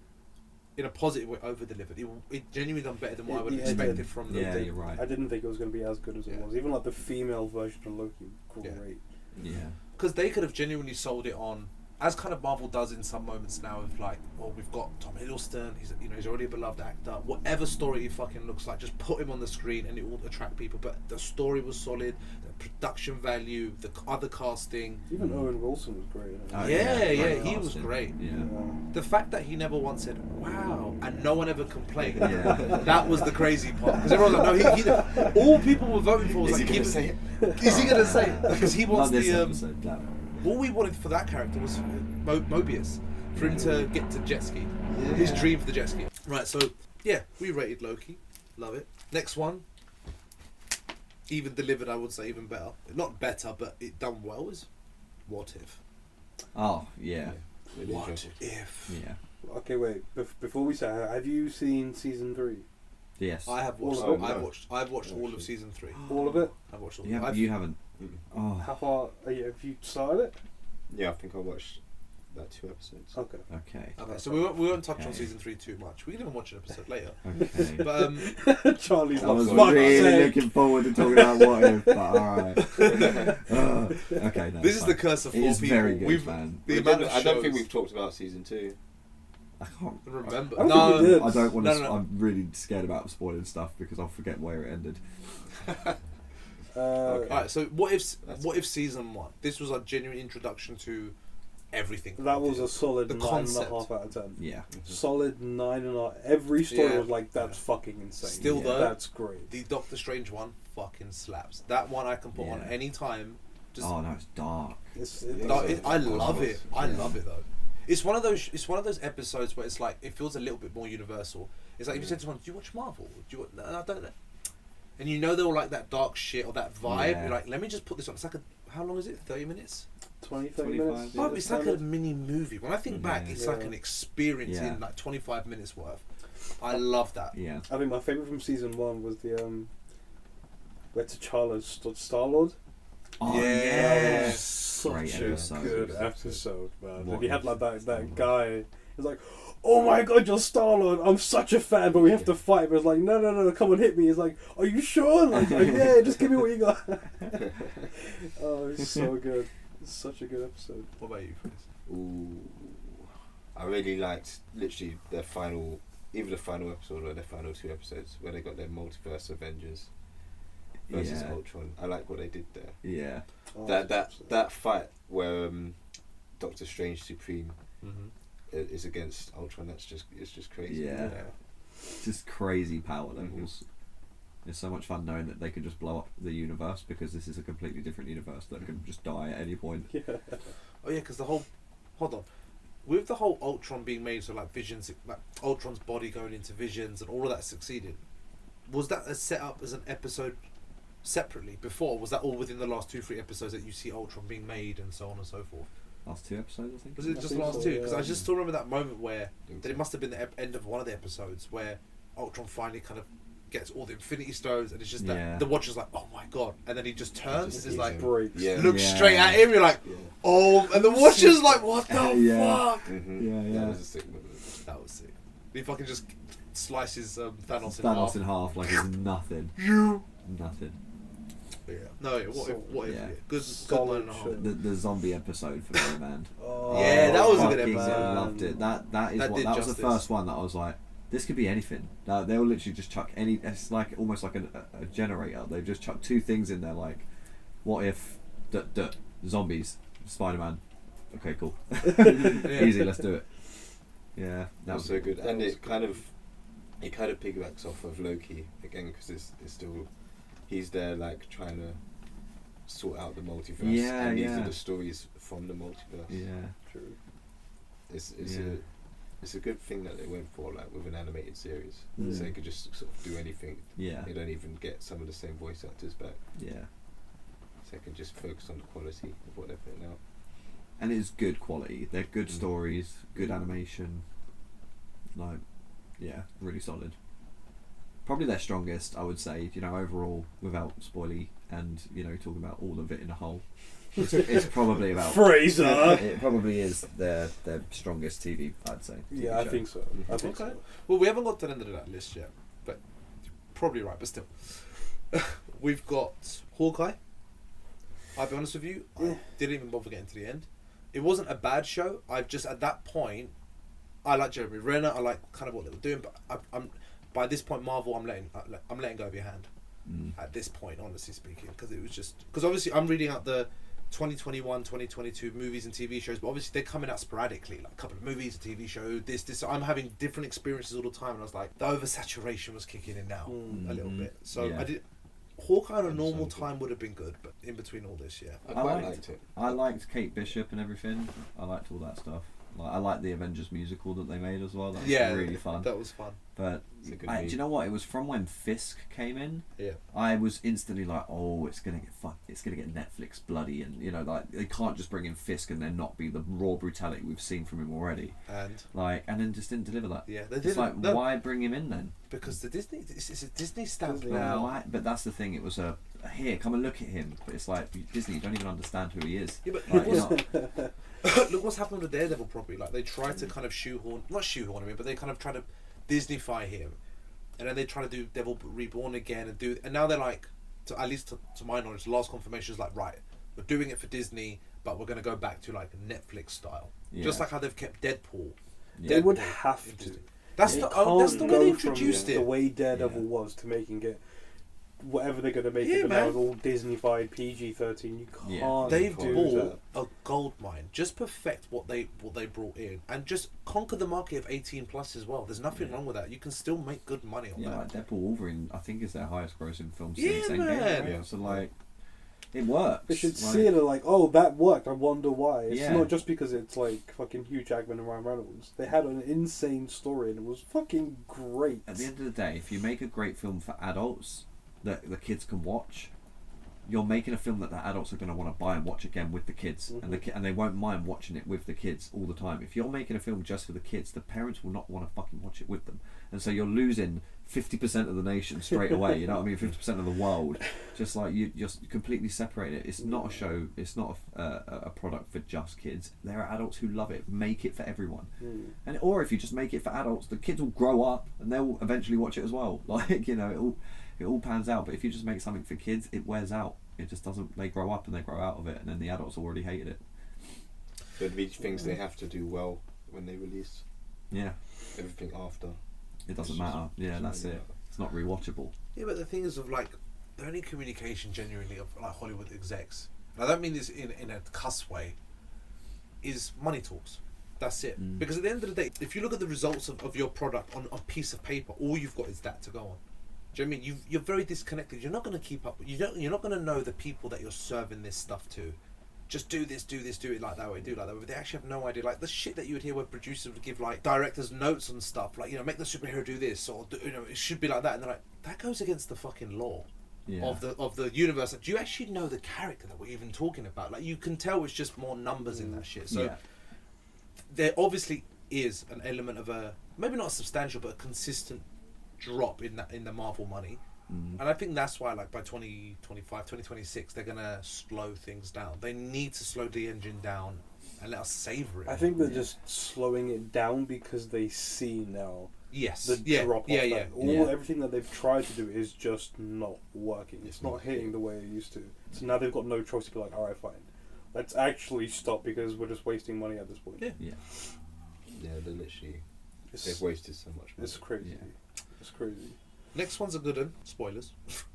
in a positive way, over-delivered. It genuinely done better than what I would have Yeah, it expected did. from them. Yeah, you're right. I didn't think it was going to be as good as it Yeah. was. Even like the female version of Loki, great. Yeah. Because they could have genuinely sold it on, as kind of Marvel does in some moments now, of like, oh, we've got Tom Hiddleston, he's already a beloved actor. Whatever story he fucking looks like, just put him on the screen and it will attract people. But the story was solid, the production value, the other casting. Even Owen Wilson was great. In it. Oh, Yeah, great he was casting. great. Yeah. The fact that he never once said "wow" and no one ever complained, Yeah. that was the crazy part. Because everyone was like, no, he all people were voting for was Is like, he gonna say it? Is he gonna say it? Because he wants Not this the episode. No. all we wanted for that character was Mobius, for him to get to jet ski. His dream for the jet ski. Right, so yeah, we rated Loki. Love it. Next one, even delivered, I would say even better. Not better, but it done well is What If. Oh yeah. Really What enjoyable. if? Yeah. Okay, wait. Before we say, have you seen season 3? Yes. I have watched. Oh, no. I've watched all of season 3. All of it? I've watched all. You of it. haven't. You haven't. Mm. Oh. How far have you started it? Yeah, I think I watched about 2 episodes. Okay. Okay. Okay, so we won't touch on Okay. season 3 too much. We can even watch an episode later. Okay. But Charlie's I was like, really "Fuck's sake." looking forward to talking about What If, but alright. Okay, no, this it's is the fine. curse of It 4 is people. very good, We've man. the I amount of don't think shows- we've talked about season 2. I can't remember. I don't No, think we did. I don't want to. No. I'm really scared about spoiling stuff because I'll forget where it ended. Okay. Alright, so what if season 1? This was a genuine introduction to everything. That was a solid The 9.5 concept. out of 10. Yeah. Solid 9.5. Every story Yeah. was like, that's fucking insane. Still though, that's great. the Doctor Strange one fucking slaps. That one I can put on Yeah. any time. Just Oh no, it's dark. I love it. I love it though. It's one of those episodes where it's like it feels a little bit more universal. It's like if you said to someone, "Do you watch Marvel? Do you?" No, I don't. And you know they'll like that dark shit or that vibe. Yeah. You're like, let me just put this on. It's like how long is it? 30 minutes. 30 25, minutes. yeah. Oh, it's like a mini movie. When I think back, it's like Yeah. an experience Yeah. in like 25 minutes worth. I love that. Yeah. I think my favourite from season 1 was the where T'Challa stood Star-Lord. Oh Yeah. yeah. Such Great a episode. good episode, man. What Like, he had like that Star-Lord. guy. He's like, "Oh my god, you're Star-Lord! I'm such a fan, but we have to fight." But it's like, no, come and hit me. He's like, "Are you sure?" Like, yeah, just give me what you got. Oh, it's so good. It's such a good episode. What about you, Chris? Ooh, I really liked literally their final, either the final episode or their final 2 episodes where they got their multiverse Avengers versus Yeah. Ultron. I like what they did there. Yeah. Oh, That fight where Doctor Strange Supreme Mm-hmm. is against Ultron. It's just crazy. Yeah. Just crazy power levels. It's so much fun knowing that they could just blow up the universe because this is a completely different universe that can just die at any point. Yeah. Oh yeah, because hold on, with the whole Ultron being made, so like Vision's, like Ultron's body going into Visions and all of that succeeded. Was that a set up as an episode separately before? Was that all within the last 2-3 episodes that you see Ultron being made and so on and so forth? Last 2 episodes, I think. Was it I just think the last so, 2? Because yeah. I just still remember that moment where that it must have been the end of one of the episodes where Ultron finally kind of gets all the Infinity Stones and it's just that Yeah. the Watcher's like, oh my god, and then he just turns just and is eats like him. Breaks. Yeah. looks Yeah. straight at him. You're like, Yeah. oh, and the Watcher's like, what the Yeah. fuck? Mm-hmm. Yeah. That was a sick movie. That was sick. He fucking just slices Thanos, Thanos in in half like it's nothing. You. Nothing. Yeah. No. Yeah, what if? What if? Yeah. Yeah. Good. Solid Good 9.5. shit. The zombie episode for me, man. Oh, Yeah, that was a good fucking episode. loved it. That is That what did that was justice. the first one that I was like, this could be anything. They'll literally just chuck any. It's like almost like a generator. They've just chucked 2 things in there. Like, what if zombies, Spider-Man? Okay, cool. Easy, let's do it. Yeah, That was so good, and it kind of piggybacks off of Loki again because it's still he's there like trying to sort out the multiverse. Yeah, and these yeah. are the stories from the multiverse. Yeah. True. It's Yeah. it's a good thing that they went for like with an animated series, Mm. so they could just sort of do anything. Yeah. They don't even get some of the same voice actors back, Yeah. so they can just focus on the quality of what they're putting out. And it's good quality. They're good Mm. stories, good animation. Like, yeah, really solid. Probably their strongest, I would say. You know, overall, without spoily and talking about all of it in a whole. It's probably about Frazer. It probably is their strongest TV, I'd say. TV Yeah, I show. think so. I think Okay. so. Well, we haven't got to the end of that list yet, but probably right. But still, we've got Hawkeye. I'll be honest with you, Yeah. I didn't even bother getting to the end. It wasn't a bad show. I've just at that point, I like Jeremy Renner. I like kind of what they were doing, but I'm by this point, Marvel, I'm letting go of your hand. Mm. At this point, honestly speaking, because it was just because obviously I'm reading out the 2021, 2022 movies and TV shows, but obviously they're coming out sporadically, like a couple of movies, a TV show, this. I'm having different experiences all the time, and I was like, the oversaturation was kicking in now a little Mhm. bit. So Yeah. I did. Hawkeye on a normal Understandable. time would have been good, but in between all this, yeah. I I quite liked- liked it. I liked Kate Bishop and everything. I liked all that stuff. Like, I liked the Avengers musical that they made as well. That was Yeah, really fun. That was fun. But It's a good do read. you know what? It was from when Fisk came in. Yeah. I was instantly like, oh, it's gonna get fucked. It's gonna get Netflix bloody, and like they can't just bring in Fisk and then not be the raw brutality we've seen from him already. And And then just didn't deliver that. yeah, they It's did. like, why bring him in then? Because the Disney, it's a Disney stamp Disney. now. Why? But that's the thing. It was here, come and look at him. But it's like Disney, you don't even understand who he is. Yeah, but Like, look, you're not- look what's happened with the Daredevil property. Like they try to kind of not shoehorn him in, but they kind of try to Disneyfy him, and then they try to do Devil Reborn again and now they're like, at least to my knowledge, the last confirmation is like, right, we're doing it for Disney, but we're going to go back to like Netflix style, just Yeah. like how they've kept Deadpool. Yeah. They would Deadpool have in to. Disney. That's They the can't way they go introduced from it. the way Daredevil Yeah. was to making it whatever they're going to make Yeah, it, but now man. it's all Disney-fied PG-13. You can't. Yeah. They've do bought that. a gold mine. Just perfect what they brought in, and just conquer the market of 18 plus as well. There's nothing wrong with that. You can still make good money on Yeah, that. like Deadpool Wolverine, I think is their highest grossing film Yeah, since Endgame. man. Right? Yeah. So like, it works. They should like, see it and like, oh, that worked. I wonder why. It's Yeah. not just because it's like fucking Hugh Jackman and Ryan Reynolds. They had an insane story and it was fucking great. At the end of the day, if you make a great film for adults that the kids can watch, you're making a film that the adults are going to want to buy and watch again with the kids, and they won't mind watching it with the kids all the time. If you're making a film just for the kids, the parents will not want to fucking watch it with them, and so you're losing 50% of the nation straight away. You know what I mean? 50% of the world, just like you just completely separate it. It's not a show. It's not a product for just kids. There are adults who love it. Make it for everyone, and or if you just make it for adults, the kids will grow up and they'll eventually watch it as well. Like, you know, it all pans out. But if you just make something for kids, it wears out. It just doesn't. They grow up and they grow out of it, and then the adults already hated it. There'd be things they have to do well when they release. Yeah, Everything after. it doesn't matter. Yeah, that's it. It's not rewatchable. Yeah, but the thing is, of like, the only communication genuinely of like Hollywood execs, and I don't mean this in a cuss way, is money talks. That's it. Because at the end of the day, if you look at the results of your product on a piece of paper, all you've got is that to go on. Do you know what I mean? You're very disconnected. You're not going to keep up. You're not going to know the people that you're serving this stuff to. Just do this, do it like that way, do it like that way. But they actually have no idea. Like the shit that you would hear where producers would give like directors notes on stuff, like, you know, make the superhero do this, or you know, it should be like that, and they're like, that goes against the fucking law of the universe. Like, do you actually know the character that we're even talking about? Like, you can tell it's just more numbers in that shit. So there obviously is an element of a, maybe not a substantial, but a consistent drop in the Marvel money. And I think that's why, like, by 2025, 2026, they're going to slow things down. They need to slow the engine down and let us savor it. I think they're just slowing it down because they see now the drop off. Everything that they've tried to do is just not working. It's not hitting the way it used to. So now they've got no choice to be like, alright, fine. Let's actually stop because we're just wasting money at this point. Yeah, they're literally... They've wasted so much money. It's crazy. Yeah. It's crazy. Next one's a good one. Spoilers.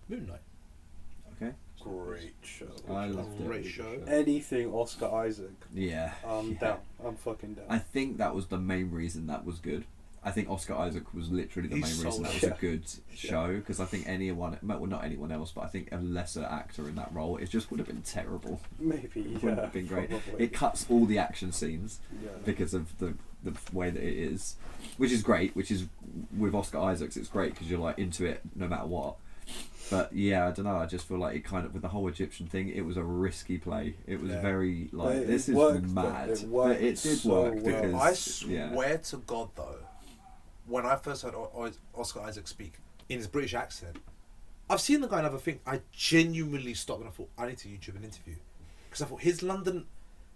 Moon Knight. Okay. Great show. I loved it. Great show. Anything Oscar Isaac. Yeah. I'm down. I'm fucking down. I think that was the main reason that was good. I think Oscar Isaac was literally the He's main reason so that was a good show, because I think anyone, well, not anyone else, but I think a lesser actor in that role, it just would have been terrible. Maybe, It wouldn't have been great. probably. It cuts all the action scenes Yeah. because of the way that it is, which is great. Which is, with Oscar Isaacs, it's great because you're like into it no matter what. But yeah, I don't know. I just feel like it kind of, with the whole Egyptian thing, it was a risky play. It was very like, this is mad. But it did work because I swear to God, though, when I first heard Oscar Isaac speak in his British accent, I've seen the guy in other things. I genuinely stopped and I thought, I need to YouTube an interview, because I thought his London,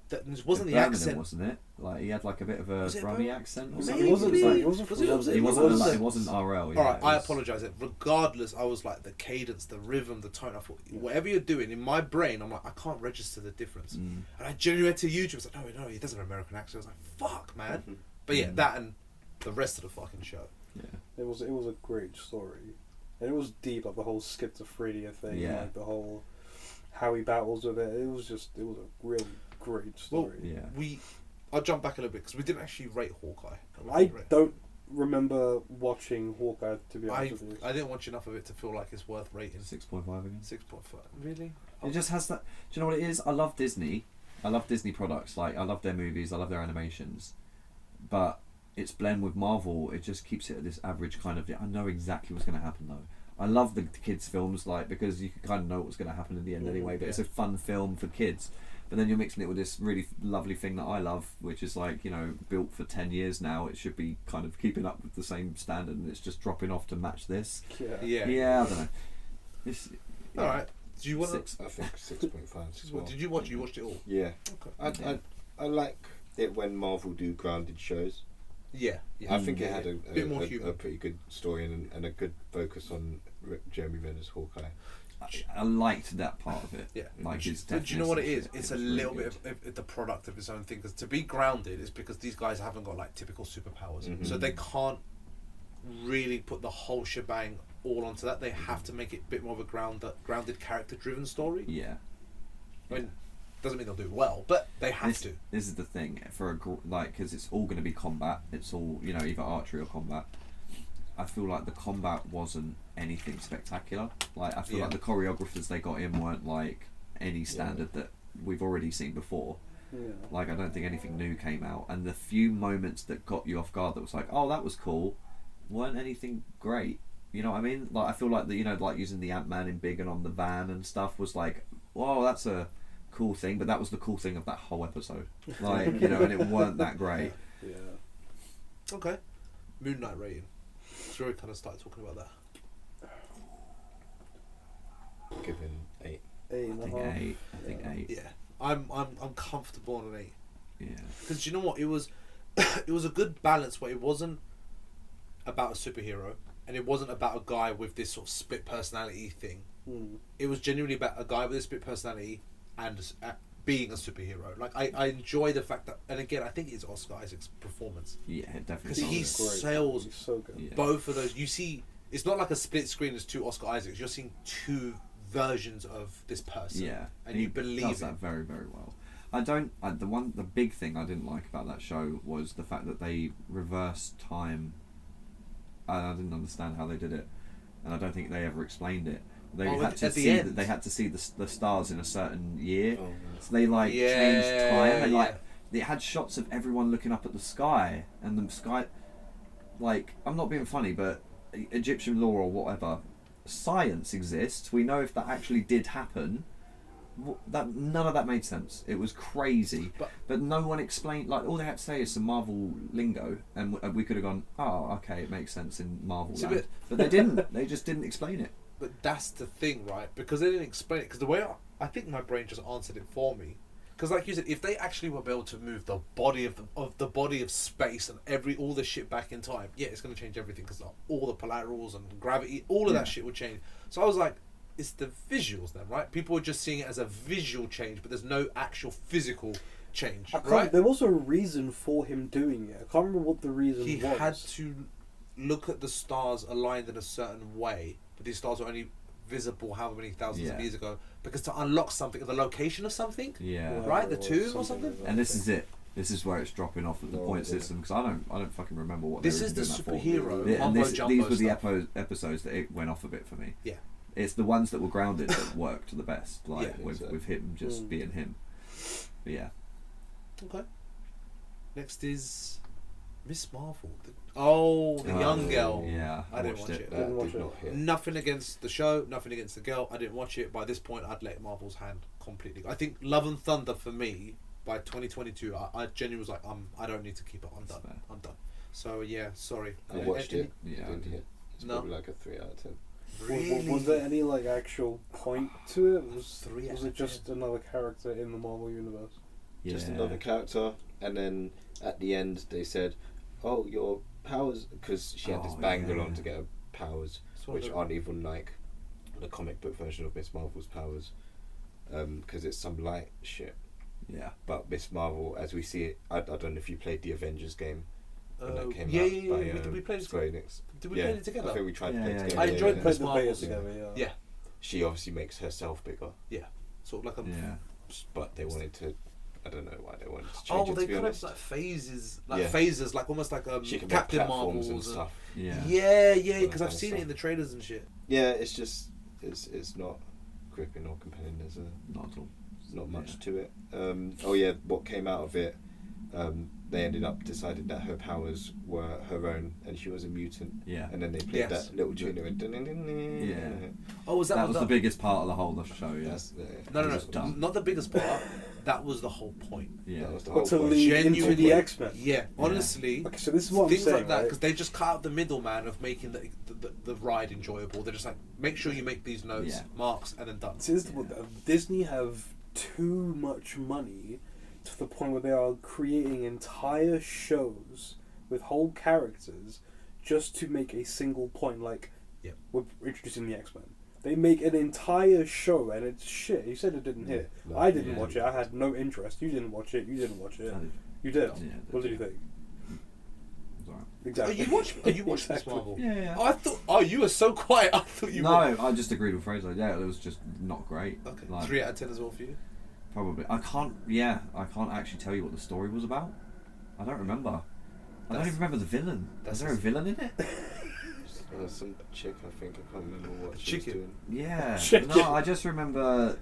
that wasn't the Birmingham, accent, wasn't it? Like, he had like a bit of a Was it Brummy Birmingham? accent. Or Maybe. something. He wasn't Was from London. It wasn't RL. Yeah, Alright, it I was- apologise. Regardless, I was like, the cadence, the rhythm, the tone, I thought, whatever you're doing, in my brain, I'm like, I can't register the difference. And I genuinely went to YouTube, I was like, no, he doesn't have an American accent. I was like, fuck, man. But yeah, that and the rest of the fucking show. Yeah. It was a great story, and it was deep, like the whole schizophrenia thing, Yeah. like the whole how he battles with it. It was a really great story. Yeah. I'll jump back a little bit because we didn't actually rate Hawkeye. I don't remember watching Hawkeye, to be honest with you. I didn't watch enough of it to feel like it's worth rating. 6.5 again. 6.5. Really? It just has that. Do you know what it is? I love Disney. I love Disney products. Like, I love their movies. I love their animations. But its blend with Marvel, it just keeps it at this average kind of. I know exactly what's going to happen though. I love the kids' films, like, because you can kind of know what's going to happen in the end anyway. But it's a fun film for kids. But then you're mixing it with this really lovely thing that I love, which is like, you know, built for 10 years now. It should be kind of keeping up with the same standard, and it's just dropping off to match this. Yeah, I don't know. All right. Do you want Six. I think 6.5. What did you watch? You watched it all? Yeah. Okay. I like it when Marvel do grounded shows. Yeah. I think it had Bit more human. a pretty good story and a good focus on Jeremy Renner's Hawkeye. I liked that part of it. Yeah. Like, But do you know what it is? definitely- It's a was little really bit of the product of its own thing. Because to be grounded is because these guys haven't got like typical superpowers, Mhm. so they can't really put the whole shebang all onto that. They have to make it a bit more of a grounded character-driven story. Yeah. I mean, doesn't mean they'll do it well, but they have to. This is the thing for because it's all going to be combat. It's all either archery or combat. I feel like the combat wasn't anything spectacular. Like I feel like the choreographers they got in weren't like any standard that we've already seen before. Yeah. Like I don't think anything new came out, and the few moments that got you off guard that was like, oh, that was cool, weren't anything great. You know what I mean? Like I feel like like using the Ant-Man in Big and on the van and stuff was like, whoa, that's a cool thing, but that was the cool thing of that whole episode. Like and it weren't that great. Yeah. Okay. Moon Knight rating. So we kind of started talking about that. Given 8. 8.5. I think 8. Yeah, I'm comfortable on an 8. Yeah. Because you know what, it was a good balance where it wasn't about a superhero and it wasn't about a guy with this sort of split personality thing. It was genuinely about a guy with a split personality and being a superhero. Like I enjoy the fact that, and again, I think it's Oscar Isaac's performance. Yeah, definitely. Because he sells He's so good. Yeah. both of those. You see, it's not like a split screen as 2 Oscar Isaacs. You're seeing 2 versions of this person. Yeah, and you believe does it. that very, very well. The big thing I didn't like about that show was the fact that they reversed time. I didn't understand how they did it, and I don't think they ever explained it. They had to see that they had to see the stars in a certain year, so they changed time and it had shots of everyone looking up at the sky and the sky. Like I'm not being funny, but Egyptian law or whatever, science exists. We know if that actually did happen. That none of that made sense. It was crazy, but no one explained. Like all they had to say is some Marvel lingo, and we could have gone, "Oh, okay, it makes sense in Marvel land." But they didn't. They just didn't explain it. But that's the thing, right? Because they didn't explain it. Because the way I think my brain just answered it for me. Because like you said, if they actually were able to move the body of the body of space and all this shit back in time, yeah, it's going to change everything. Because all the collaterals and gravity, all of that shit would change. So I was like, it's the visuals then, right? People are just seeing it as a visual change, but there's no actual physical change, right? There was a reason for him doing it. I can't remember what the reason was. He had to look at the stars aligned in a certain way, but these stars were only visible however many thousands of years ago, because to unlock something, the location of something, right? The tomb or something. And this is it. This is where it's dropping off at the point system, because I don't fucking remember what this they is were the doing superhero. that for. And these were the stuff. episodes that it went off a bit for me. Yeah. It's the ones that were grounded that worked the best, with him just being him. But yeah. Okay. Next is Miss Marvel. The young girl. Yeah, I didn't watch it. Didn't watch it. Nothing against the show, nothing against the girl. I didn't watch it. By this point, I'd let Marvel's hand completely. I think Love and Thunder for me by 2022, I genuinely was like, I don't need to keep it. I'm done. Fair. I'm done. So yeah, sorry. I watched it. Yeah, Didn't hit. It's probably like a 3 out of 10. Really? Was there any actual point to it? Was 3 out it of just another character in the Marvel universe? Just another character, and then at the end they said, "Oh, your powers," because she had this bangle on to get her powers, which aren't even like the comic book version of Miss Marvel's powers, because it's some light shit. Yeah. But Miss Marvel, as we see it, I don't know if you played the Avengers game. When that came yeah. out by, Did we play it? Square Enix. Did we play it together? I think we tried to play it together. I enjoyed Miss the Marvel beta together. Yeah. She obviously makes herself bigger. Yeah. Sort of like a. Yeah. But they wanted to. I don't know why they wanted to change it. They to be kind honest. of phases, phases, like almost like She can Captain make platforms Marvel's and stuff. Yeah, because that I've seen it in the trailers and shit. Yeah, it's just it's not gripping or compelling. There's not much to it. What came out of it? They ended up deciding that her powers were her own, and she was a mutant. Yeah. And then they played that little tune. Yeah. Oh, was that was the biggest part of the whole show? Yeah. No, not the biggest part. That was the whole point. Yeah. That was the But whole to point. lead into the X-Men. Yeah, honestly. Okay, so this is what I'm things saying, like that, right? because they just cut out the middleman of making the ride enjoyable. They're just like, make sure you make these notes, marks, and then done. See, this is what Disney have too much money to the point where they are creating entire shows with whole characters just to make a single point. Like, we're introducing the X-Men. They make an entire show and it's shit. You said it didn't hit. No. I didn't watch it. I had no interest. You didn't watch it. You didn't watch it. You did. Yeah, What did you think? was alright. Exactly. Oh, you watched Miss Marvel? Yeah. Oh, I thought. Oh, you were so quiet. I thought you. No, were. I just agreed with Frazer. Yeah, it was just not great. Okay. Like, 3 out of 10 as well for you. Probably. I can't actually tell you what the story was about. I don't remember. I don't even remember the villain. Was there a villain in it? Some chick, I think. I can't remember what she was Chicken. doing. Yeah. Chicken. No, I just remember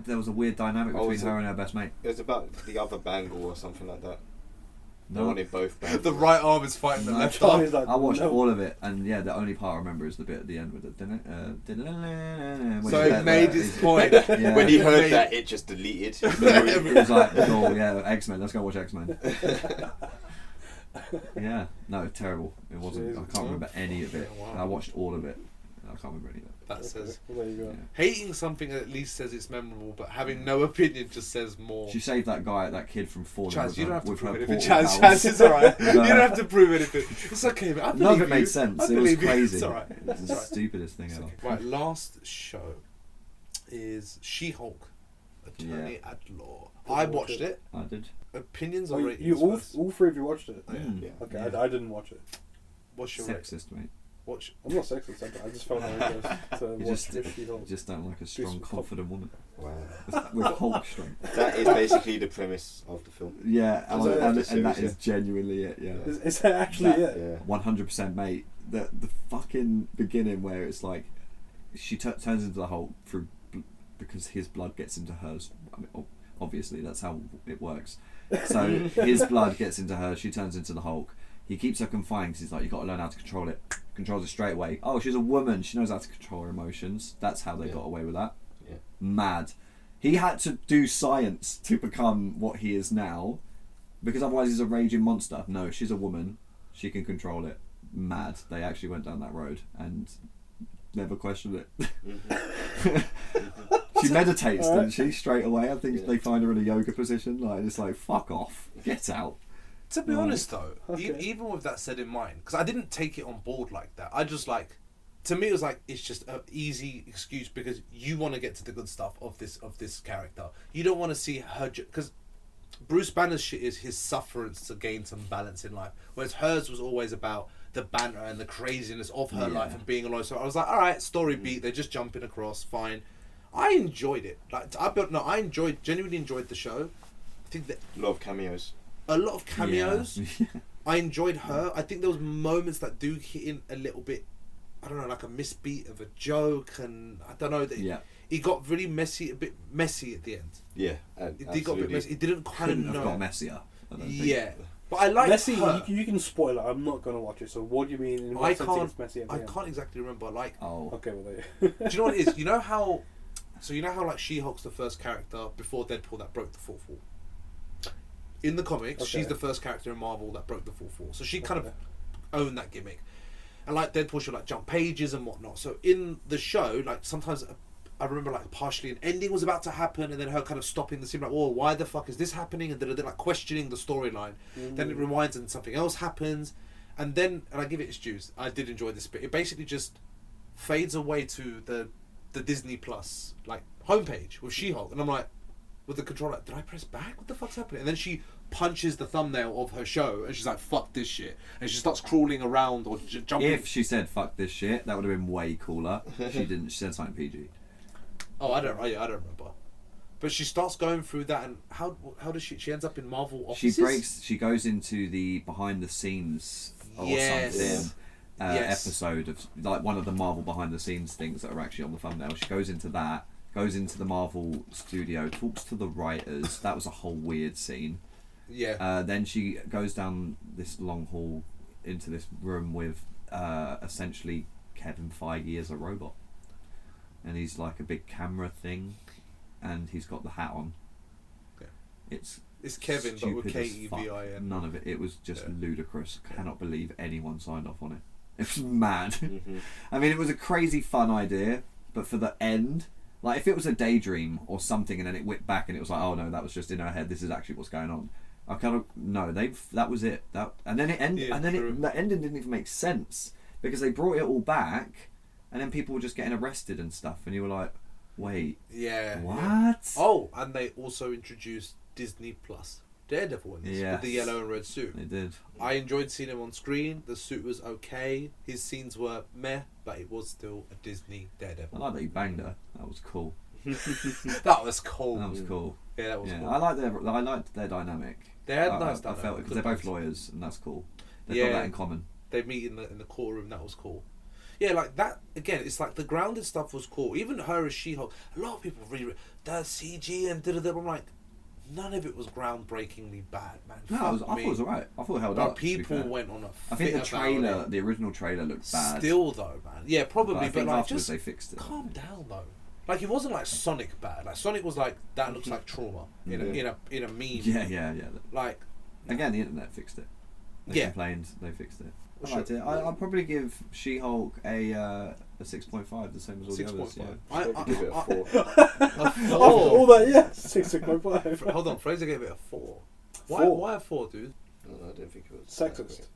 there was a weird dynamic between her and her best mate. It was about the other bangle or something like that. No. I wanted both bangles. The right arm is fighting the No. left arm. Charlie's like, I watched no. all of it, and yeah, the only part I remember is the bit at the end with it. So it made its point. Yeah. When he heard Made- that, it just deleted. It was like, oh yeah, X-Men. Let's go watch X-Men. Yeah, no, terrible. It wasn't. I can't remember any of it. Yeah, wow. I watched all of it. I can't remember any of it. That says Well, there you go. Yeah. hating something at least says it's memorable, but having no opinion just says more. She saved that kid from falling. Chaz, with you her- don't have to with her prove anything. portal Chaz, powers. it's alright. No. You don't have to prove anything. It's okay, man. I believe None of it you. made sense. I It was believe you. crazy. It's alright. It was the stupidest thing ever. Right, last show is She-Hulk, Attorney Yeah. at Law. Didn't I watch watched it. it. I did. Opinions Oh, or you ratings first? all three of you watched it. Oh, yeah. Mm. Yeah. Okay, Yeah. I didn't watch it. What's your rating? Sexist, mate. Watch. I'm not sexist. I just felt like it to You watch just, this She-Hulk. you just don't like a strong, some confident woman Wow. with Hulk strength. That is basically the premise of the film. Yeah, and, Is that and, the and that series, is genuinely it. Yeah. Is that actually That- it? Yeah. 100%, mate. The fucking beginning where it's like she turns into the Hulk because his blood gets into hers. I mean, obviously, that's how it works. So his blood gets into her. She turns into the Hulk. He keeps her confined because he's like, you've got to learn how to control it. Controls it straight away. Oh, she's a woman. She knows how to control her emotions. That's how they got away with that. Yeah. Mad. He had to do science to become what he is now, because otherwise he's a raging monster. No, she's a woman. She can control it. Mad. They actually went down that road and never questioned it. She meditates, doesn't she? Straight away. I think they find her in a yoga position. Like, it's like, fuck off. Get out. To be honest though, Okay. even with that said in mind, because I didn't take it on board like that. I just like, to me it was like, it's just an easy excuse because you want to get to the good stuff of this character. You don't want to see her, because Bruce Banner's shit is his sufferance to gain some balance in life, whereas hers was always about the banter and the craziness of her life and being alone. So I was like, all right, story beat, they're just jumping across, fine. I enjoyed it. Like I genuinely enjoyed the show. I think that A lot of cameos. a lot of cameos. Yeah. I enjoyed her. I think there was moments that do hit in a little bit, I don't know, like a misbeat of a joke, and I don't know that it got really messy, a bit messy at the end. Yeah. It did got a bit messy. It didn't kind of Couldn't have know. got messier. I don't think. Yeah, but I like Messy, her. you can spoil it. I'm not going to watch it. So what do you mean? In what I sense can't. it's messy at the I end? can't exactly remember. Like, Oh. Okay, well there. do you know what it is? You know how? So you know how like She-Hulk's the first character before Deadpool that broke the fourth wall. In the comics, Okay. she's the first character in Marvel that broke the fourth wall. So she kind of owned that gimmick. And like Deadpool, she'll like jump pages and whatnot. So in the show, like sometimes I remember like partially an ending was about to happen, and then her kind of stopping the scene, like, "Oh, why the fuck is this happening?" And then like questioning the storyline. Then it rewinds and something else happens, and then I give it its dues. I did enjoy this bit. It basically just fades away to the Disney Plus like homepage with She-Hulk, and I'm like, with the controller, did I press back? What the fuck's happening? And then she punches the thumbnail of her show, and she's like, "Fuck this shit," and she starts crawling around or jumping. If she said "fuck this shit," that would have been way cooler. She didn't. She said something PG. Oh, I don't remember. But she starts going through that, and how does she ends up in Marvel offices? She goes into the behind the scenes or something episode of like one of the Marvel behind the scenes things that are actually on the thumbnail. She goes into that, goes into the Marvel studio, talks to the writers. That was a whole weird scene. Yeah. Then she goes down this long hall into this room with essentially Kevin Feige as a robot. And he's like a big camera thing, and he's got the hat on. Okay. It's Kevin, but with stupid as fuck. Kevin. None of it. It was just ludicrous. Cannot believe anyone signed off on it. It was mad. I mean, it was a crazy fun idea, but for the end, like if it was a daydream or something, and then it whipped back and it was like, oh no, that was just in her head. This is actually what's going on. I kind of no. That was it. And then it ended. Yeah, and then true. the ending didn't even make sense because they brought it all back. And then people were just getting arrested and stuff, and you were like, "Wait, Yeah. what?" Yeah. Oh, and they also introduced Disney Plus. Daredevil in this with the yellow and red suit. They did. I enjoyed seeing him on screen. The suit was okay. His scenes were meh, but it was still a Disney Daredevil. I like that he banged her. That was cool. That was cool. That was cool. Yeah, that was cool. I liked their dynamic. They had dynamic. nice I felt it because they're both lawyers, and that's cool. They've got that in common. They meet in the courtroom. That was cool. Yeah, like that again. It's like the grounded stuff was cool. Even her as She-Hulk. A lot of people read that CG and da. I'm like, none of it was groundbreakingly bad, man. No, I thought it was alright. I thought it held up. People went on a. I think the original trailer looked bad. Still though, man. Yeah, probably. But I think like, afterwards just they fixed it. Calm down though. Like it wasn't like Sonic bad. Like Sonic was like that looks like trauma in a meme. Yeah. Like again, the internet fixed it. They complained. They fixed it. I liked it. I'll probably give She-Hulk a 6.5, the same as all the others. Yeah. I give it a 4. A 4. All that, yeah, 6.5. Hold on, Frazer gave it a 4. Why a 4, dude? I don't think it was sexist.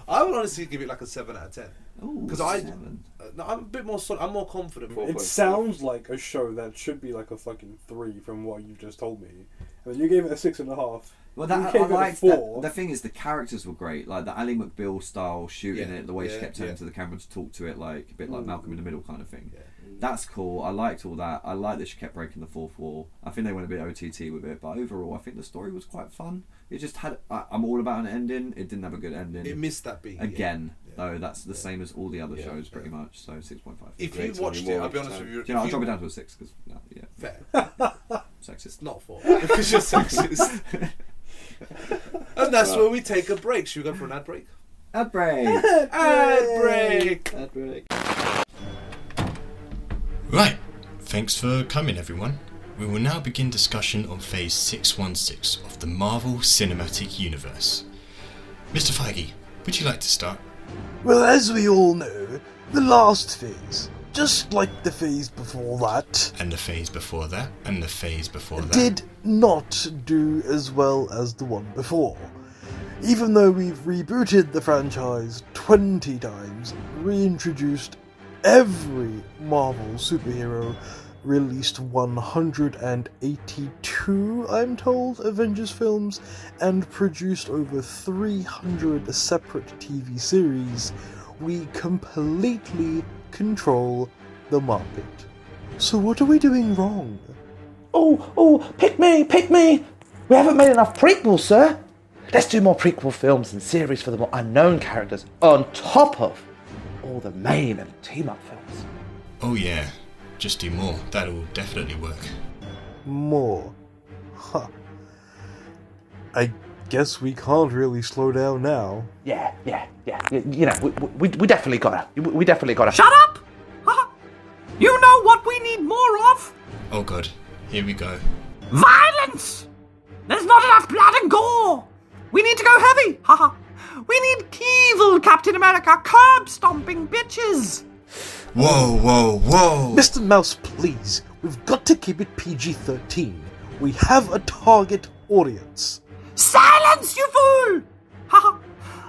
I would honestly give it like a 7 out of 10. Because I'm a bit more. I'm more confident. It sounds like a show that should be like a fucking 3 from what you just told me, and then you gave it a 6.5. Well, I liked that. The thing is, the characters were great. Like the Ally McBeal style shooting it, the way she kept turning to the camera to talk to it, like a bit like Malcolm in the Middle kind of thing. Yeah. That's cool. I liked all that. I liked that she kept breaking the fourth wall. I think they went a bit OTT with it, but overall, I think the story was quite fun. It just had. I'm all about an ending. It didn't have a good ending. It missed that beat again. Though that's the same as all the other shows, pretty much. So 6.5. If you watched it, I'll be honest with you. I'll drop it down to a 6 because fair. Sexist. Not 4 because you're sexist. And that's where we take a break. Should we go for an ad break? Ad break. Ad break. Ad break. Right. Thanks for coming, everyone. We will now begin discussion on Phase 616 of the Marvel Cinematic Universe. Mr. Feige, would you like to start? Well, as we all know, the last phase, just like the phase before that, and the phase before that, and the phase before that, did not do as well as the one before. Even though we've rebooted the franchise 20 times, reintroduced every Marvel superhero, released 182, I'm told, Avengers films, and produced over 300 separate TV series, we completely control the market. So what are we doing wrong? Oh, pick me! We haven't made enough prequels, sir. Let's do more prequel films and series for the more unknown characters, on top of all the main and team-up films. Oh yeah, just do more. That'll definitely work. More? Huh. I guess we can't really slow down now. Yeah. You know, we definitely gotta. We definitely gotta. Shut up! You know what we need more of? Oh god, here we go. Violence! There's not enough blood and gore! We need to go heavy! We need evil Captain America curb-stomping bitches! Whoa! Mr. Mouse, please. We've got to keep it PG-13. We have a target audience. Silence, you fool!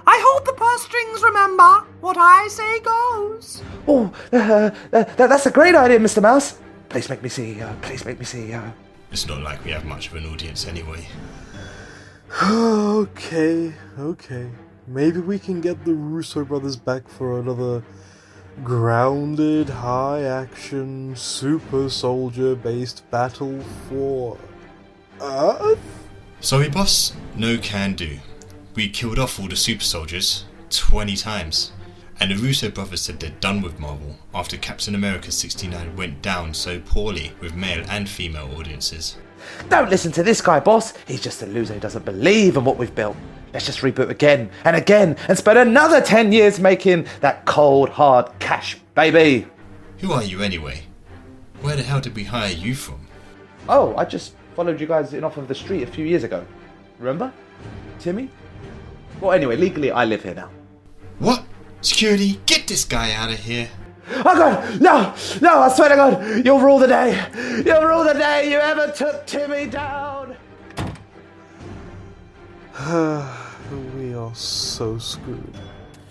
I hold the purse strings, remember? What I say goes. Oh, that's a great idea, Mr. Mouse. Please make me see. It's not like we have much of an audience anyway. Okay. Maybe we can get the Russo brothers back for another grounded, high-action, super soldier-based battle for Earth? Sorry, boss. No can do. We killed off all the super soldiers 20 times. And the Russo brothers said they're done with Marvel after Captain America 69 went down so poorly with male and female audiences. Don't listen to this guy, boss. He's just a loser who doesn't believe in what we've built. Let's just reboot again and again and spend another 10 years making that cold, hard cash, baby. Who are you anyway? Where the hell did we hire you from? Oh, I just followed you guys in off of the street a few years ago. Remember? Timmy? Well, anyway, legally I live here now. What? Security, get this guy out of here. Oh God, no, I swear to God, you'll rule the day. You'll rule the day you ever took Timmy down. We are so screwed.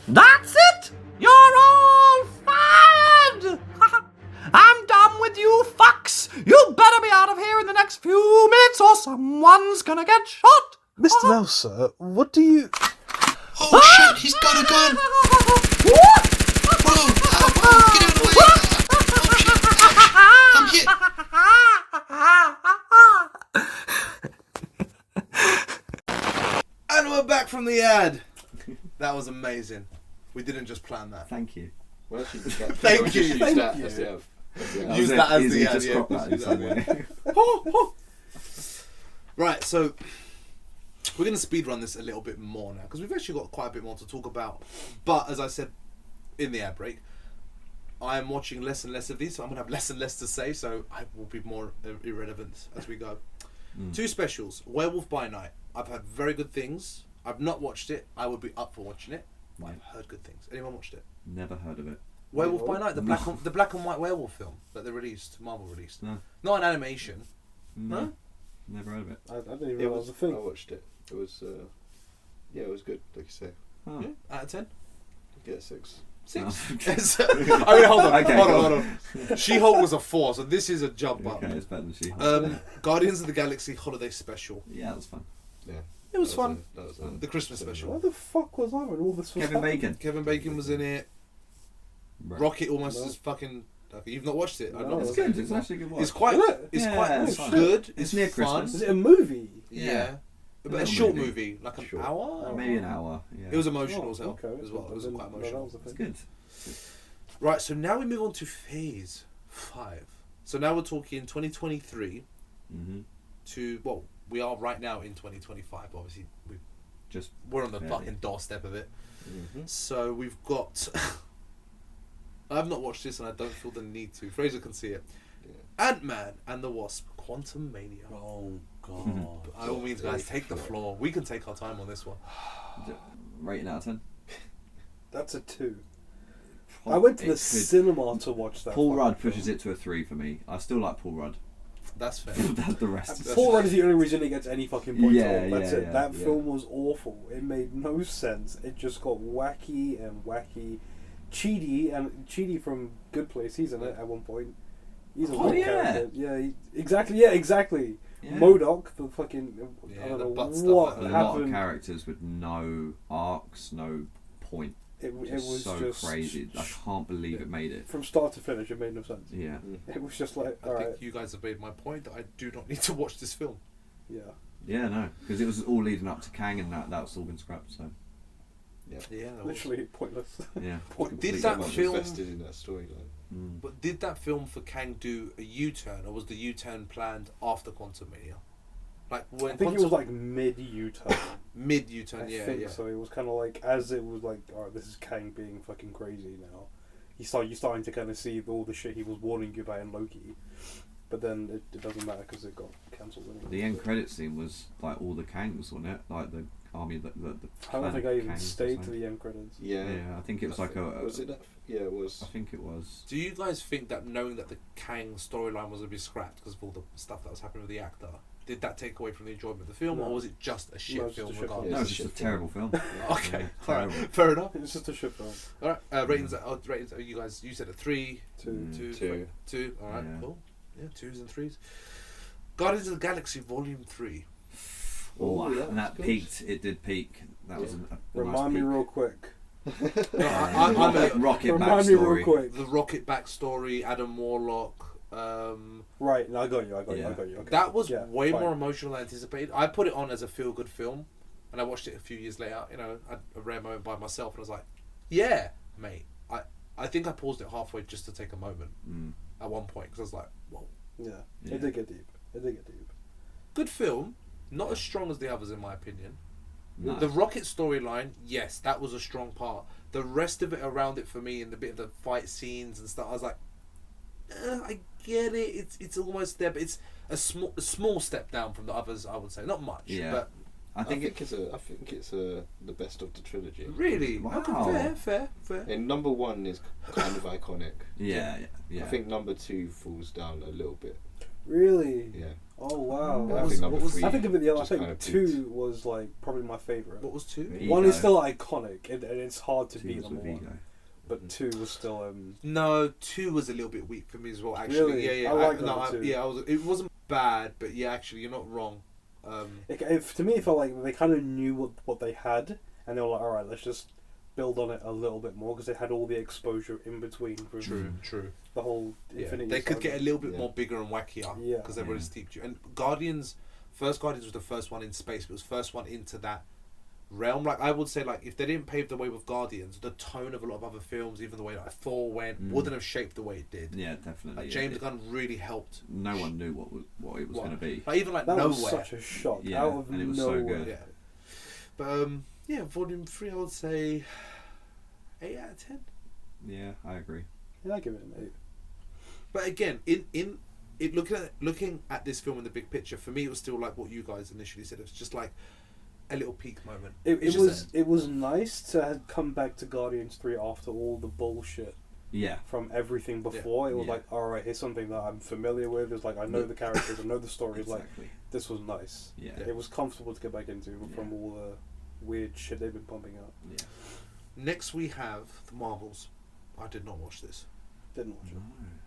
That's it! You're all fired! I'm done with you fucks! You better be out of here in the next few minutes or someone's gonna get shot. Mr. Mouse, sir, what do you... Oh shit, he's got a gun! Whoa, get out of the way! Oh shit, I'm hit! And we're back from the ad. That was amazing. We didn't just plan that. Thank you. Well, actually, that, Thank you. use Thank that you. as the ad. Use that as Easy the to ad. crop Yeah. that in some way. Right, so we're going to speed run this a little bit more now because we've actually got quite a bit more to talk about. But as I said in the ad break, I am watching less and less of these, so I'm going to have less and less to say, so I will be more irrelevant as we go. 2 specials. Werewolf by Night. I've heard very good things. I've not watched it. I would be up for watching it. But I've heard good things. Anyone watched it? Never heard of it. Werewolf by Night, the black and white werewolf film that they released, Marvel released. No. Not an animation. No. Never heard of it. I didn't even know it was a thing. I watched it. It was, it was good, like you say. Oh. Yeah, out of 10? Yeah, 6. 6. Oh. I mean, hold on, Okay, hold on. She-Hulk was a 4, so this is a jump up. Okay, it's better than she. Guardians of the Galaxy Holiday Special. Yeah, that was fun. Yeah. It was fun. That was The Christmas special. Where the fuck was I when all this was Kevin happening? Bacon. Kevin Bacon was in it. Right. Rocket almost is fucking. Okay, you've not watched it. I No, know. It's good. It's actually a good watch. It's quite. Is it? It's Yeah, quite. it's It's fun. good. It's near fun. Christmas. Is it a movie? Yeah. But a Little short movie. movie, like an Short. hour. Maybe an hour. Yeah. It was emotional Oh, as hell okay. as well. It was I didn't quite know that emotional. was a It's thing. good. Right, so now we move on to Phase 5. So now we're talking 2023 to, well, we are right now in 2025. Obviously, we're on the barely. fucking doorstep of it. So we've got. I've not watched this and I don't feel the need to. Fraser can see it. Yeah. Ant-Man and the Wasp: Quantumania. Oh god. By all means, guys, take the floor. We can take our time on this one. Rating out of 10. That's a 2. I went to It the could- cinema to watch that. Paul fucking Rudd film. pushes it to a 3 for me. I still like Paul Rudd. That's fair. The rest is Paul Rudd is the only reason he gets any fucking points Yeah, at all. That's yeah, it. yeah, That yeah. film was awful. It made no sense. It just got wacky and wacky. Cheedy from Good Place, he's in it at one point. He's a weird character. Yeah, exactly. Yeah, exactly. Yeah. MODOK, the fucking Yeah, I don't the know butt stuff what like A that. lot of happened. characters with no arcs, no point. It Just was so just crazy. I can't believe it made it. from start to finish. It made no sense. Yeah. It was just like, I all think right, you guys have made my point that I do not need to watch this film. yeah. Yeah, no. Because it was all leading up to Kang and that's all been scrapped, so. Yeah, that was- Literally pointless. Yeah. Did Completely that much. film- invested in that storyline. But did that film for Kang do a U-turn, or was the U-turn planned after Quantumania? Like when I think it was like mid U-turn. mid U-turn. I Yeah, think yeah. so. It was kind of like as it was like, all right, this is Kang being fucking crazy now. You're starting to kind of see all the shit he was warning you about in Loki, but then it doesn't matter because it got cancelled anyway. The end credit scene was like all the Kangs, wasn't it? Like the army that the I don't think I even Kangs or stayed to something. the end credits. Yeah. Yeah, I think it was like a. Was it that? Yeah, it was. I think it was. Do you guys think that knowing that the Kang storyline was going to be scrapped because of all the stuff that was happening with the actor, did that take away from the enjoyment of the film, No. or was it just a shit No, it's film just a shit regardless? No, it's it's a just a shit terrible film. Okay, Yeah, alright, terrible. fair enough. It's just a shit film. All right, ratings. Ratings. You guys, you said a 3, 2. 2. All right, Yeah. cool. Yeah, 2s and 3s. Guardians of the Galaxy Volume 3. Oh, Ooh, and that good. peaked. It did peak. That was a Remind me nice real quick. No, I'm a, rocket Remind me real backstory. quick. the Rocket backstory, Adam Warlock. Right, no, I got you. Yeah. Okay. That was Yeah, way fine. more emotional than anticipated. I put it on as a feel-good film, and I watched it a few years later. You know, I had a rare moment by myself, and I was like, "Yeah, mate." I think I paused it halfway just to take a moment at one point because I was like, "Whoa, Yeah, Yeah. it did get deep. good film." Not as strong as the others, in my opinion. No. The Rocket storyline, yes, that was a strong part. The rest of it around it for me, and the bit of the fight scenes and stuff, I was like, I get it. It's almost there, but it's a small step down from the others. I would say not much, Yeah. but I think it's the best of the trilogy. really, Wow. okay, fair. And number 1 is kind of iconic. Yeah. I think number 2 falls down a little bit. Really? Yeah. Oh wow. What I was- think number what was- 3. I think of it the other. I just think kind of 2 was like probably my favorite. What was 2? Yeah. One is Ego. still iconic, and it's hard to Two beat was number with 1. Ego. but 2 was still. No, 2 was a little bit weak for me as well. Actually, Really? yeah. I like number 2. Yeah, it wasn't bad, but yeah, actually, you're not wrong. To me, it felt like they kind of knew what they had, and they were like, all right, let's just build on it a little bit more because they had all the exposure in between. True. The whole Infinity. They could saga. get a little bit more bigger and wackier because they've already steeped you. And Guardians was the first one in space, but it was first one into that realm. Like I would say, like if they didn't pave the way with Guardians, the tone of a lot of other films, even the way like Thor went, wouldn't have shaped the way it did. Yeah, definitely. Like James Gunn really helped. No one knew what it was going to be. Like even like that Nowhere. was such a shock. Yeah, Out of and it was nowhere. so good. Yeah. But Volume 3, I would say 8 out of 10. Yeah, I agree. Yeah, I give it an 8. But again, looking at this film in the big picture, for me, it was still like what you guys initially said. It was just like a little peak moment. It was nice to come back to Guardians 3 after all the bullshit. Yeah. From everything before, it was like, all right, here's something that I'm familiar with. It's like I know the characters, I know the stories. Exactly. Like this was nice. Yeah. It was comfortable to get back into from all the weird shit they've been pumping out. Yeah. Next we have the Marvels. I did not watch this. Didn't watch it.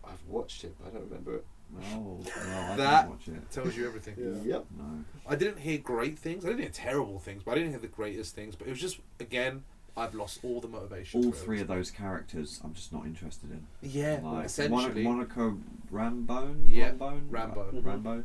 I've watched it, but I don't remember it. No, I That didn't watch it. tells you everything. Yep. No. I didn't hear great things. I didn't hear terrible things, but I didn't hear the greatest things. But it was just, again, I've lost all the motivation. All 3 of those characters, I'm just not interested in. Yeah, Like, essentially. Monica Rambeau. Yeah, Rambeau. Rambeau. Rambeau.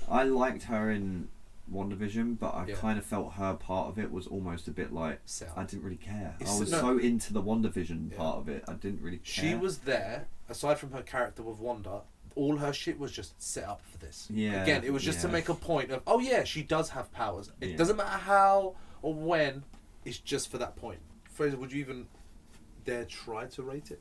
I liked her in WandaVision, but I Yeah. kind of felt her part of it was almost a bit like I didn't really care. I was so into the WandaVision part of it, I didn't really care. She was there, aside from her character with Wanda, all her shit was just set up for this. Yeah. Again, it was just to make a point of, oh yeah, she does have powers. It Yeah. doesn't matter how or when, it's just for that point. Frazer, would you even dare try to rate it?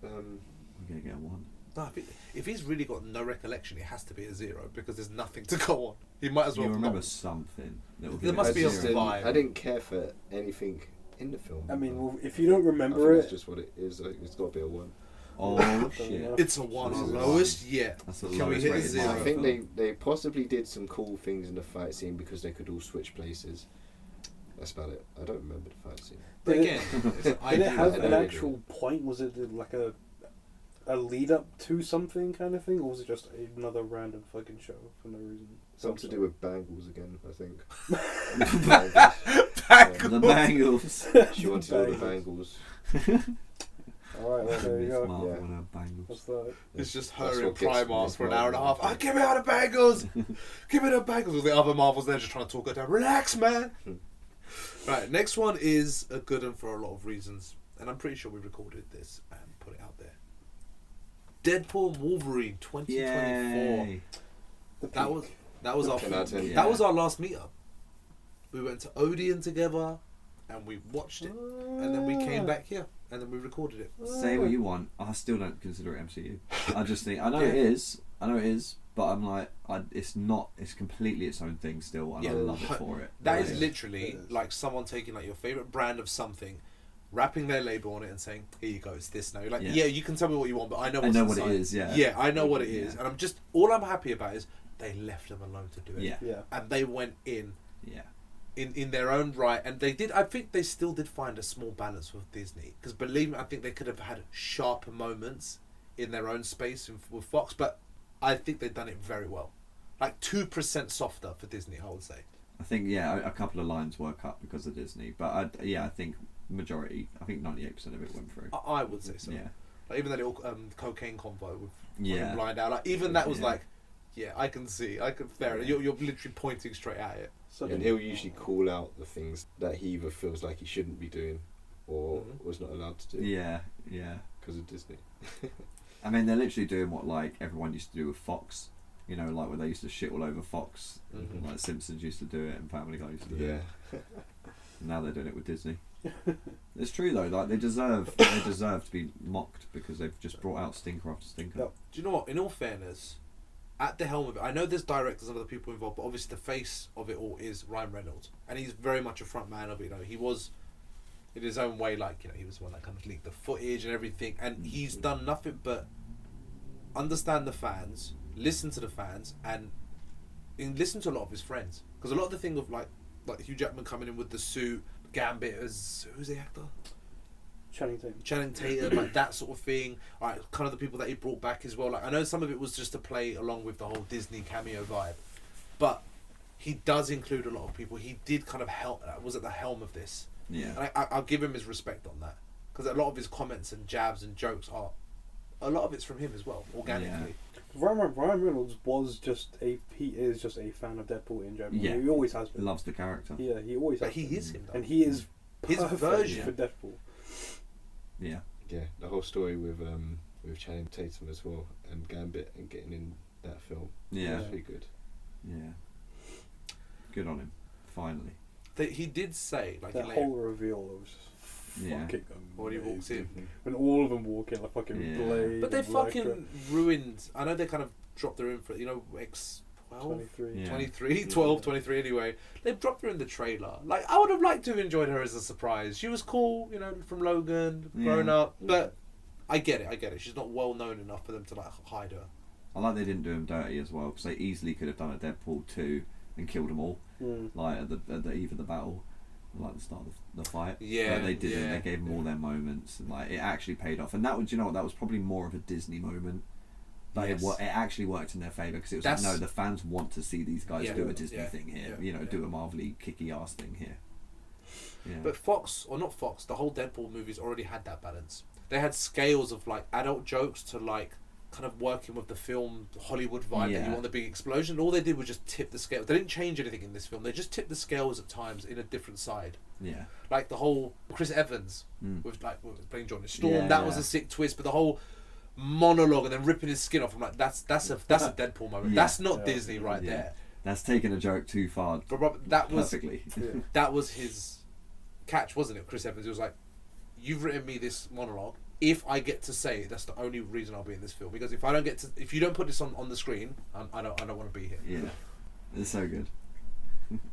I'm going to get a 1. No, if he's really got no recollection, it has to be a 0 because there's nothing to go on. He might as well You remember not. something. There must be a zero. vibe. I didn't care for anything in the film. I mean, well, if you don't remember it's it, just what it is. It's got to be a 1. Oh shit! It's a 1, our This is a lowest yet. That's the Can we lowest hit a rated 0? I Marvel think film. they possibly did some cool things in the fight scene because they could all switch places. That's about it. I don't remember the fight scene. But again, did it have an actual point? Was it like a lead up to something kind of thing, or was it just another random fucking show for no reason? Something to do with bangles again, I think. The Bangles. She wanted all the bangles. Alright, well, there you go. Marvel Yeah. and her bangles. What's that? It's just That's her in what gets me Primark as for an well. hour and a half. Give me all the bangles! Give me the bangles! All the other Marvels, they're just trying to talk her down. Relax, man! Right, next one is a good one for a lot of reasons. And I'm pretty sure we recorded this and put it out there. Deadpool and Wolverine 2024. Yay. That was our 10 out of 10. that was our last meetup. We went to Odeon together and we watched it. And then we came back here and then we recorded it. Say what you want. I still don't consider it MCU. I just think I know it is, but I'm like, it's not. It's completely its own thing still, and I love it for it. That Like, is literally like someone taking like your favorite brand of something, wrapping their label on it, and saying, "Here you go, it's this now." You're like, yeah, you can tell me what you want, but I know. What's what it inside. is. Yeah. Yeah, I know what it is, and I'm just all I'm happy about is they left them alone to do it. Yeah. And they went in. Yeah. In their own right, and they did. I think they still did find a small balance with Disney, because believe me, I think they could have had sharper moments in their own space with Fox, but I think they've done it very well. Like 2% softer for Disney, I would say. I think a couple of lines were cut because of Disney, but I think majority. I think 98% of it went through. I would say so. Yeah. Like even that little cocaine convo with Yeah. blind out. Like even that was Yeah. like, yeah, I can see. I can. Fair. You're literally pointing straight at it. And he'll usually call out the things that he either feels like he shouldn't be doing or was not allowed to do. Yeah. Because of Disney. I mean, they're literally doing what like everyone used to do with Fox. You know, like when they used to shit all over Fox, like Simpsons used to do it and Family Guy used to do it. Now they're doing it with Disney. It's true though. Like they deserve to be mocked because they've just brought out stinker after stinker. Yep. Do you know what? In all fairness, at the helm of it, I know there's directors and other people involved, but obviously the face of it all is Ryan Reynolds, and he's very much a front man of it. You know, he was in his own way, like, you know, he was the one that kind of leaked the footage and everything, and he's done nothing but understand the fans, listen to the fans, and listen to a lot of his friends, because a lot of the thing of like Hugh Jackman coming in with the suit, Gambit as who's the actor? Channing Tatum, like that sort of thing. Alright, kind of the people that he brought back as well. Like I know some of it was just to play along with the whole Disney cameo vibe, but he does include a lot of people. He did kind of was at the helm of this. Yeah. And I'll give him his respect on that, because a lot of his comments and jabs and jokes a lot of it's from him as well, organically. Ryan Reynolds is just a fan of Deadpool in general. Yeah. He always has been. Loves the character. Yeah, he always has But he been. is him, though. And he is His perfect version for Deadpool. Yeah. Yeah, the whole story with Channing Tatum as well, and Gambit and getting in that film. Yeah. Was pretty good. Yeah. Good on him. Finally. He did say, like, That whole reveal was Yeah. fucking when he walks in. when all of them walk in like fucking Yeah. Blade. But they and fucking Elektra. ruined. I know they kind of dropped their info. You know, X12, 23. Yeah. 23, 12, 23 anyway. They've dropped her in the trailer. Like, I would have liked to have enjoyed her as a surprise. She was cool, you know, from Logan, grown Yeah. up. But I get it. She's not well known enough for them to, like, hide her. I like they didn't do him dirty as well, because they easily could have done a Deadpool 2 and killed them all. Like at the eve of the battle, like the start of the fight. Yeah, But they didn't. yeah, They gave them all their moments, and like it actually paid off. And that was, you know what, that was probably more of a Disney moment. Like Yes. it actually worked in their favour, because it was That's- like, no, the fans want to see these guys Yeah. do a Disney Yeah. thing here. Yeah. You know, Yeah. do a Marvel-y, kicky ass thing here. Yeah. But Fox, or not Fox, the whole Deadpool movies already had that balance. They had scales of, like, adult jokes to, like, kind of working with the film Hollywood vibe that Yeah. you want the big explosion. All they did was just tip the scale. They didn't change anything in this film. They just tipped the scales at times in a different side. yeah. Like the whole Chris Evans with playing Johnny Storm. Yeah, that was yeah. a sick twist. But the whole monologue and then ripping his skin off, I'm like, that's a Deadpool moment. Yeah. That's not Disney right Yeah. there. That's taking a joke too far. But Robert, that was perfectly. that was his catch, wasn't it? Chris Evans. He was like, "You've written me this monologue. If I get to say it, that's the only reason I'll be in this film. Because if you don't put this on the screen, I don't want to be here." Yeah, it's so good.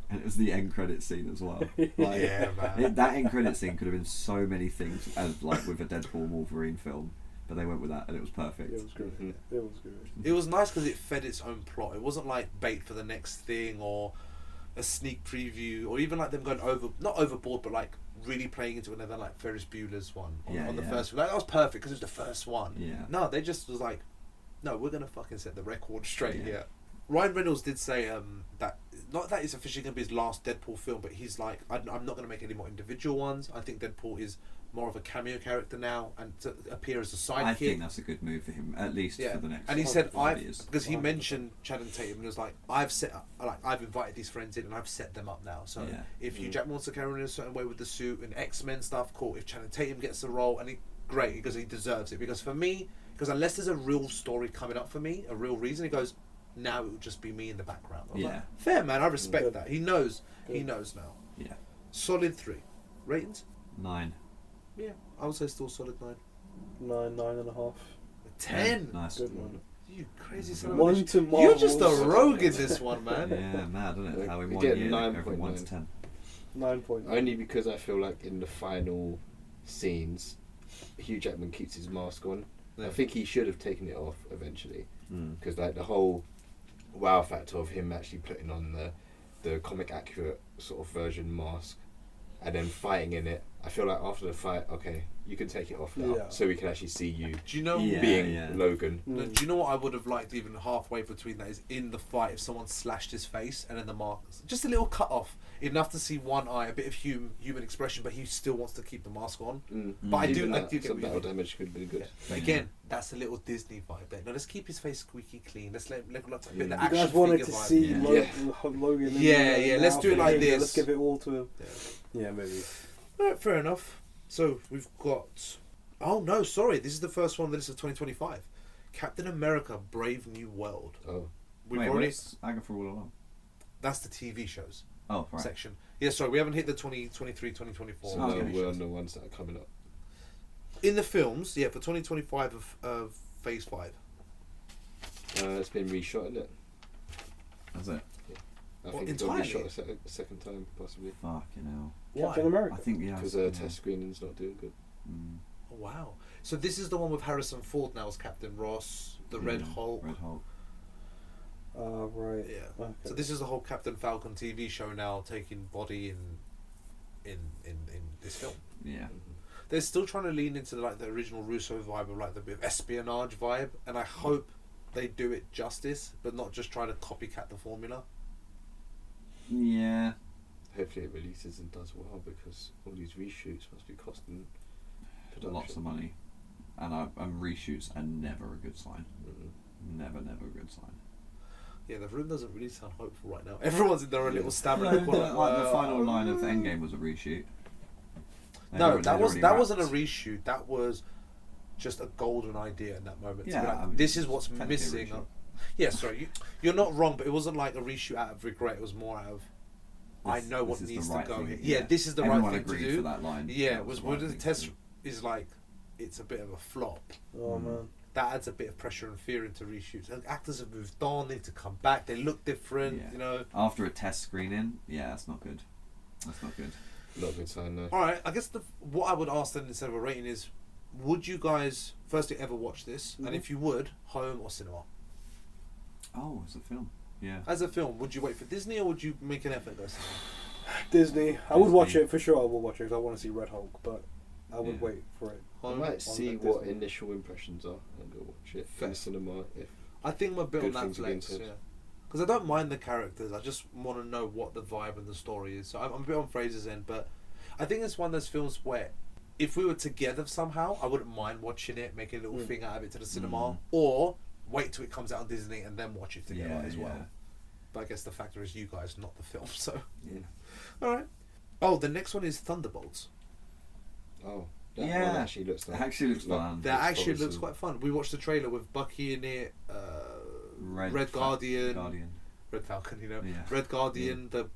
And it was the end credit scene as well. Like, Yeah, man. that end credit scene could have been so many things, as like with a Deadpool Wolverine film, but they went with that, and it was perfect. It was good. It was good. It was nice because it fed its own plot. It wasn't like bait for the next thing or a sneak preview, or even like them going not overboard, but like really playing into another, like Ferris Bueller's one on the first one. Like, that was perfect because it was the first one. Yeah. No, they just was like, no, we're gonna fucking set the record straight Yeah. here. Ryan Reynolds did say that not that it's officially gonna be his last Deadpool film, but he's like, I'm not gonna make any more individual ones. I think Deadpool is more of a cameo character now, and to appear as a sidekick. I think that's a good move for him, at least for the next. And he said, 5 years. because he mentioned Channing Tatum and was like, I've invited these friends in and I've set them up now. So Yeah. if Hugh Jackman wants to carry on in a certain way with the suit and X-Men stuff, cool. If Channing Tatum gets the role, great, because he deserves it. Because for me, unless there's a real story coming up for me, a real reason, he goes, now it will just be me in the background. I was like, fair, man. I respect that. He knows. He knows now. Yeah. Solid 3. Ratings? 9. Yeah, I would say still solid 9. 9.5. 10. Nice. Good one. You crazy son of a One bitch. to Marvel. You're just a rogue in this one, man. Yeah, mad, isn't it? How in We 1 get year 9.9. everyone's 10. 9.9. Only because I feel like in the final scenes, Hugh Jackman keeps his mask on. Yeah. I think he should have taken it off eventually, Mm. because like the whole wow factor of him actually putting on the comic accurate sort of version mask and then fighting in it. I feel like after the fight, okay, you can take it off now, Yeah. so we can actually see you Do you know? Yeah. being Logan. No, do you know what I would have liked even halfway between that is in the fight if someone slashed his face and then the marks, just a little cut off, enough to see one eye, a bit of human expression, but he still wants to keep the mask on. But I do Even that, get some what you battle mean. damage could be good. But again, that's a little Disney vibe there. No, let's keep his face squeaky clean. Let's let a bit of the You action guys wanted figure to vibe. see Yeah. Logan. in Yeah, the yeah, let's do it like outfit. this. Let's give it all to him. Yeah, maybe. Alright, fair enough. So we've got. Oh no, sorry. This is the first one on the list of 2025. Captain America: Brave New World. Oh, We've Wait, already. what's Agatha all along? That's the TV shows Oh, right. section. Yeah, sorry, we haven't hit the 2023, 2024 so TV we're shows. on the ones that are coming up. In the films, yeah, for 2025 of Phase 5. It's been reshot, isn't it? That's it. I What, think it's got entirely? reshot a second time, possibly. Fucking hell. Captain Why? America. I think, yeah. Because yeah. test screening's not doing good. Mm. Oh, wow. So this is the one with Harrison Ford now as Captain Ross, the Red Hulk. Red Hulk. Right. Yeah. Okay. So this is the whole Captain Falcon TV show now taking body in this film. Yeah. they're still trying to lean into like the original Russo vibe of like the bit of espionage vibe, and I hope they do it justice, but not just try to copycat the formula. Yeah. Hopefully it releases and does well, because all these reshoots must be costing production. Lots of money. And reshoots are never a good sign. Never a good sign. Yeah, the room doesn't really sound hopeful right now. Everyone's in their own little stab in No, the corner. like the final line of Endgame was a reshoot. No, that wasn't a reshoot. That was just a golden idea in that moment. Yeah, To be like, I mean, this is what's technically a missing. reshoot. Yeah, sorry, you're not wrong, but it wasn't like a reshoot out of regret. It was more out of I know what this is needs the to right go thing. here. Yeah, this is the Everyone right thing to agreed do. for that line. Yeah, That was the when right the thing to test do. is like it's a bit of a flop. Oh man. That adds a bit of pressure and fear into reshoots. And actors have moved on, they need to come back, they look different, Yeah. you know. After a test screening, yeah, that's not good. That's not good. Not a good sign, no. Alright, I guess what I would ask then instead of a rating is, would you guys firstly ever watch this? And if you would, home or cinema? Oh, it's a film. Yeah. As a film, would you wait for Disney or would you make an effort to go cinema? Disney. I would watch Disney. it for sure. I will watch it because I want to see Red Hulk, but I would Yeah. wait for it. I Home? might see at what Disney. initial impressions are and go watch it Fair. in the cinema. If I think I'm a bit Good on things that are being flex, said. yeah. Because I don't mind the characters, I just want to know what the vibe and the story is. So I'm a bit on Fraser's end, but I think it's one of those films where if we were together somehow, I wouldn't mind watching it, making a little thing out of it to the cinema, or wait till it comes out on Disney and then watch it together as well. But I guess the factor is you guys, not the film, so. Yeah. Alright. Oh, the next one is Thunderbolts. oh, that Yeah. one actually looks like It actually looks fun. That actually promising. looks quite fun. We watched the trailer with Bucky in it, Red Fa- Guardian, Red Falcon, you know, Yeah. Red Guardian, the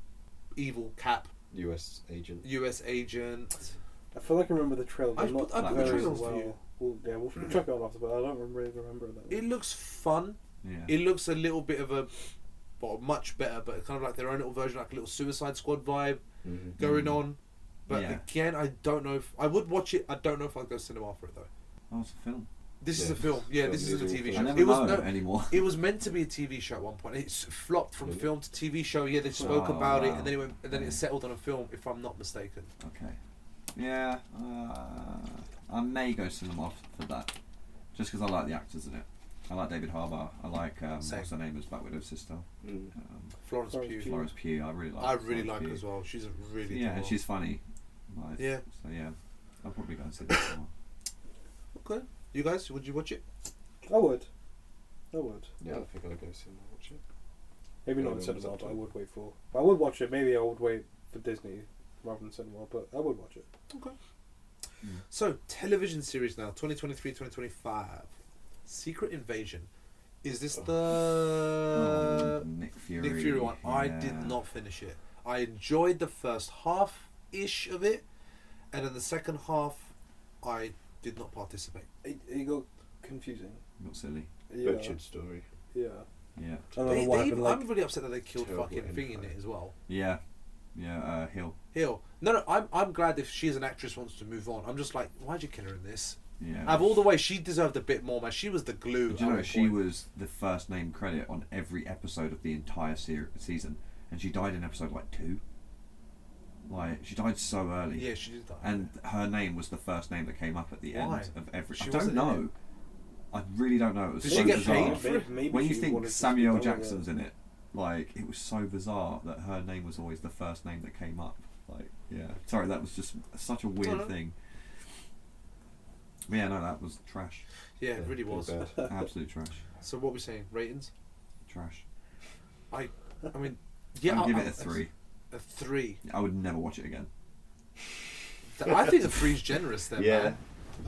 evil Cap, US agent. US agent. I feel like I remember the trailer, but I not put the very trailer on for well. you. We'll check it out after, but I don't really remember that. It looks fun. Yeah. It looks a little bit of a, well, much better, but kind of like their own little version, like a little Suicide Squad vibe going on. But Yeah. again, I don't know if I would watch it. I don't know if I'd go cinema for it though. Oh, it's a film. This is Yeah. a film. Yeah, Film this isn't a is all TV film. show. I never It was know no, anymore. it was meant to be a TV show at one point. It's flopped from Really? film to TV show. Yeah, they spoke Oh, about it, wow. and then it went, and then Yeah. it settled on a film, if I'm not mistaken. Okay. Yeah. I may go cinema for that, just because I like the actors in it. I like David Harbour. I like Same. what's her name is Black Widow's sister. Florence Florence Pugh. Pugh. Florence Pugh. I really like. I really Florence like her Pugh. as well. She's a really Yeah, and she's funny. Like, Yeah. So yeah, I'll probably go and see that cinema. okay. You guys, would you watch it? I would. Yeah, I think I'll go see and watch it. Maybe not in cinema, but I would wait for. I would watch it. Maybe I would wait for Disney rather than cinema, but I would watch it. Okay. So, television series now, 2023, 2025. Secret Invasion. Is this the Nick Fury. Nick Fury one? I Yeah. did not finish it. I enjoyed the first half-ish of it, and in the second half, I did not participate. It got confusing. Got silly. Yeah. Butchered story. Yeah. Yeah. I don't know what happened. I'm really upset that they killed Terrible fucking Thing in info. it as well. Yeah. Yeah. Hill. Hill. No, I'm glad if she as an actress wants to move on. I'm just like, why'd you kill her in this? Yeah. Out of all the ways, she deserved a bit more, man. She was the glue. Did you at know one she point. was the first name credit on every episode of the entire season, and she died in episode like 2. Like she died so early. Yeah, she did die. And her name was the first name that came up at the Why? end of every. She I don't wasn't in know. I really don't know. It was Did so she get bizarre. paid for it? Maybe When you she think wanted to Samuel be done with Jackson's it. in it, like it was so bizarre that her name was always the first name that came up. Like, yeah. Sorry, that was just such a weird no. thing. But yeah, no, that was trash. Yeah, it really pretty was. bad. Absolute trash. So what are we saying? Ratings? Trash. I mean, yeah, I'll give it a 3. A 3. I would never watch it again. I think a 3's generous then. Yeah, Man.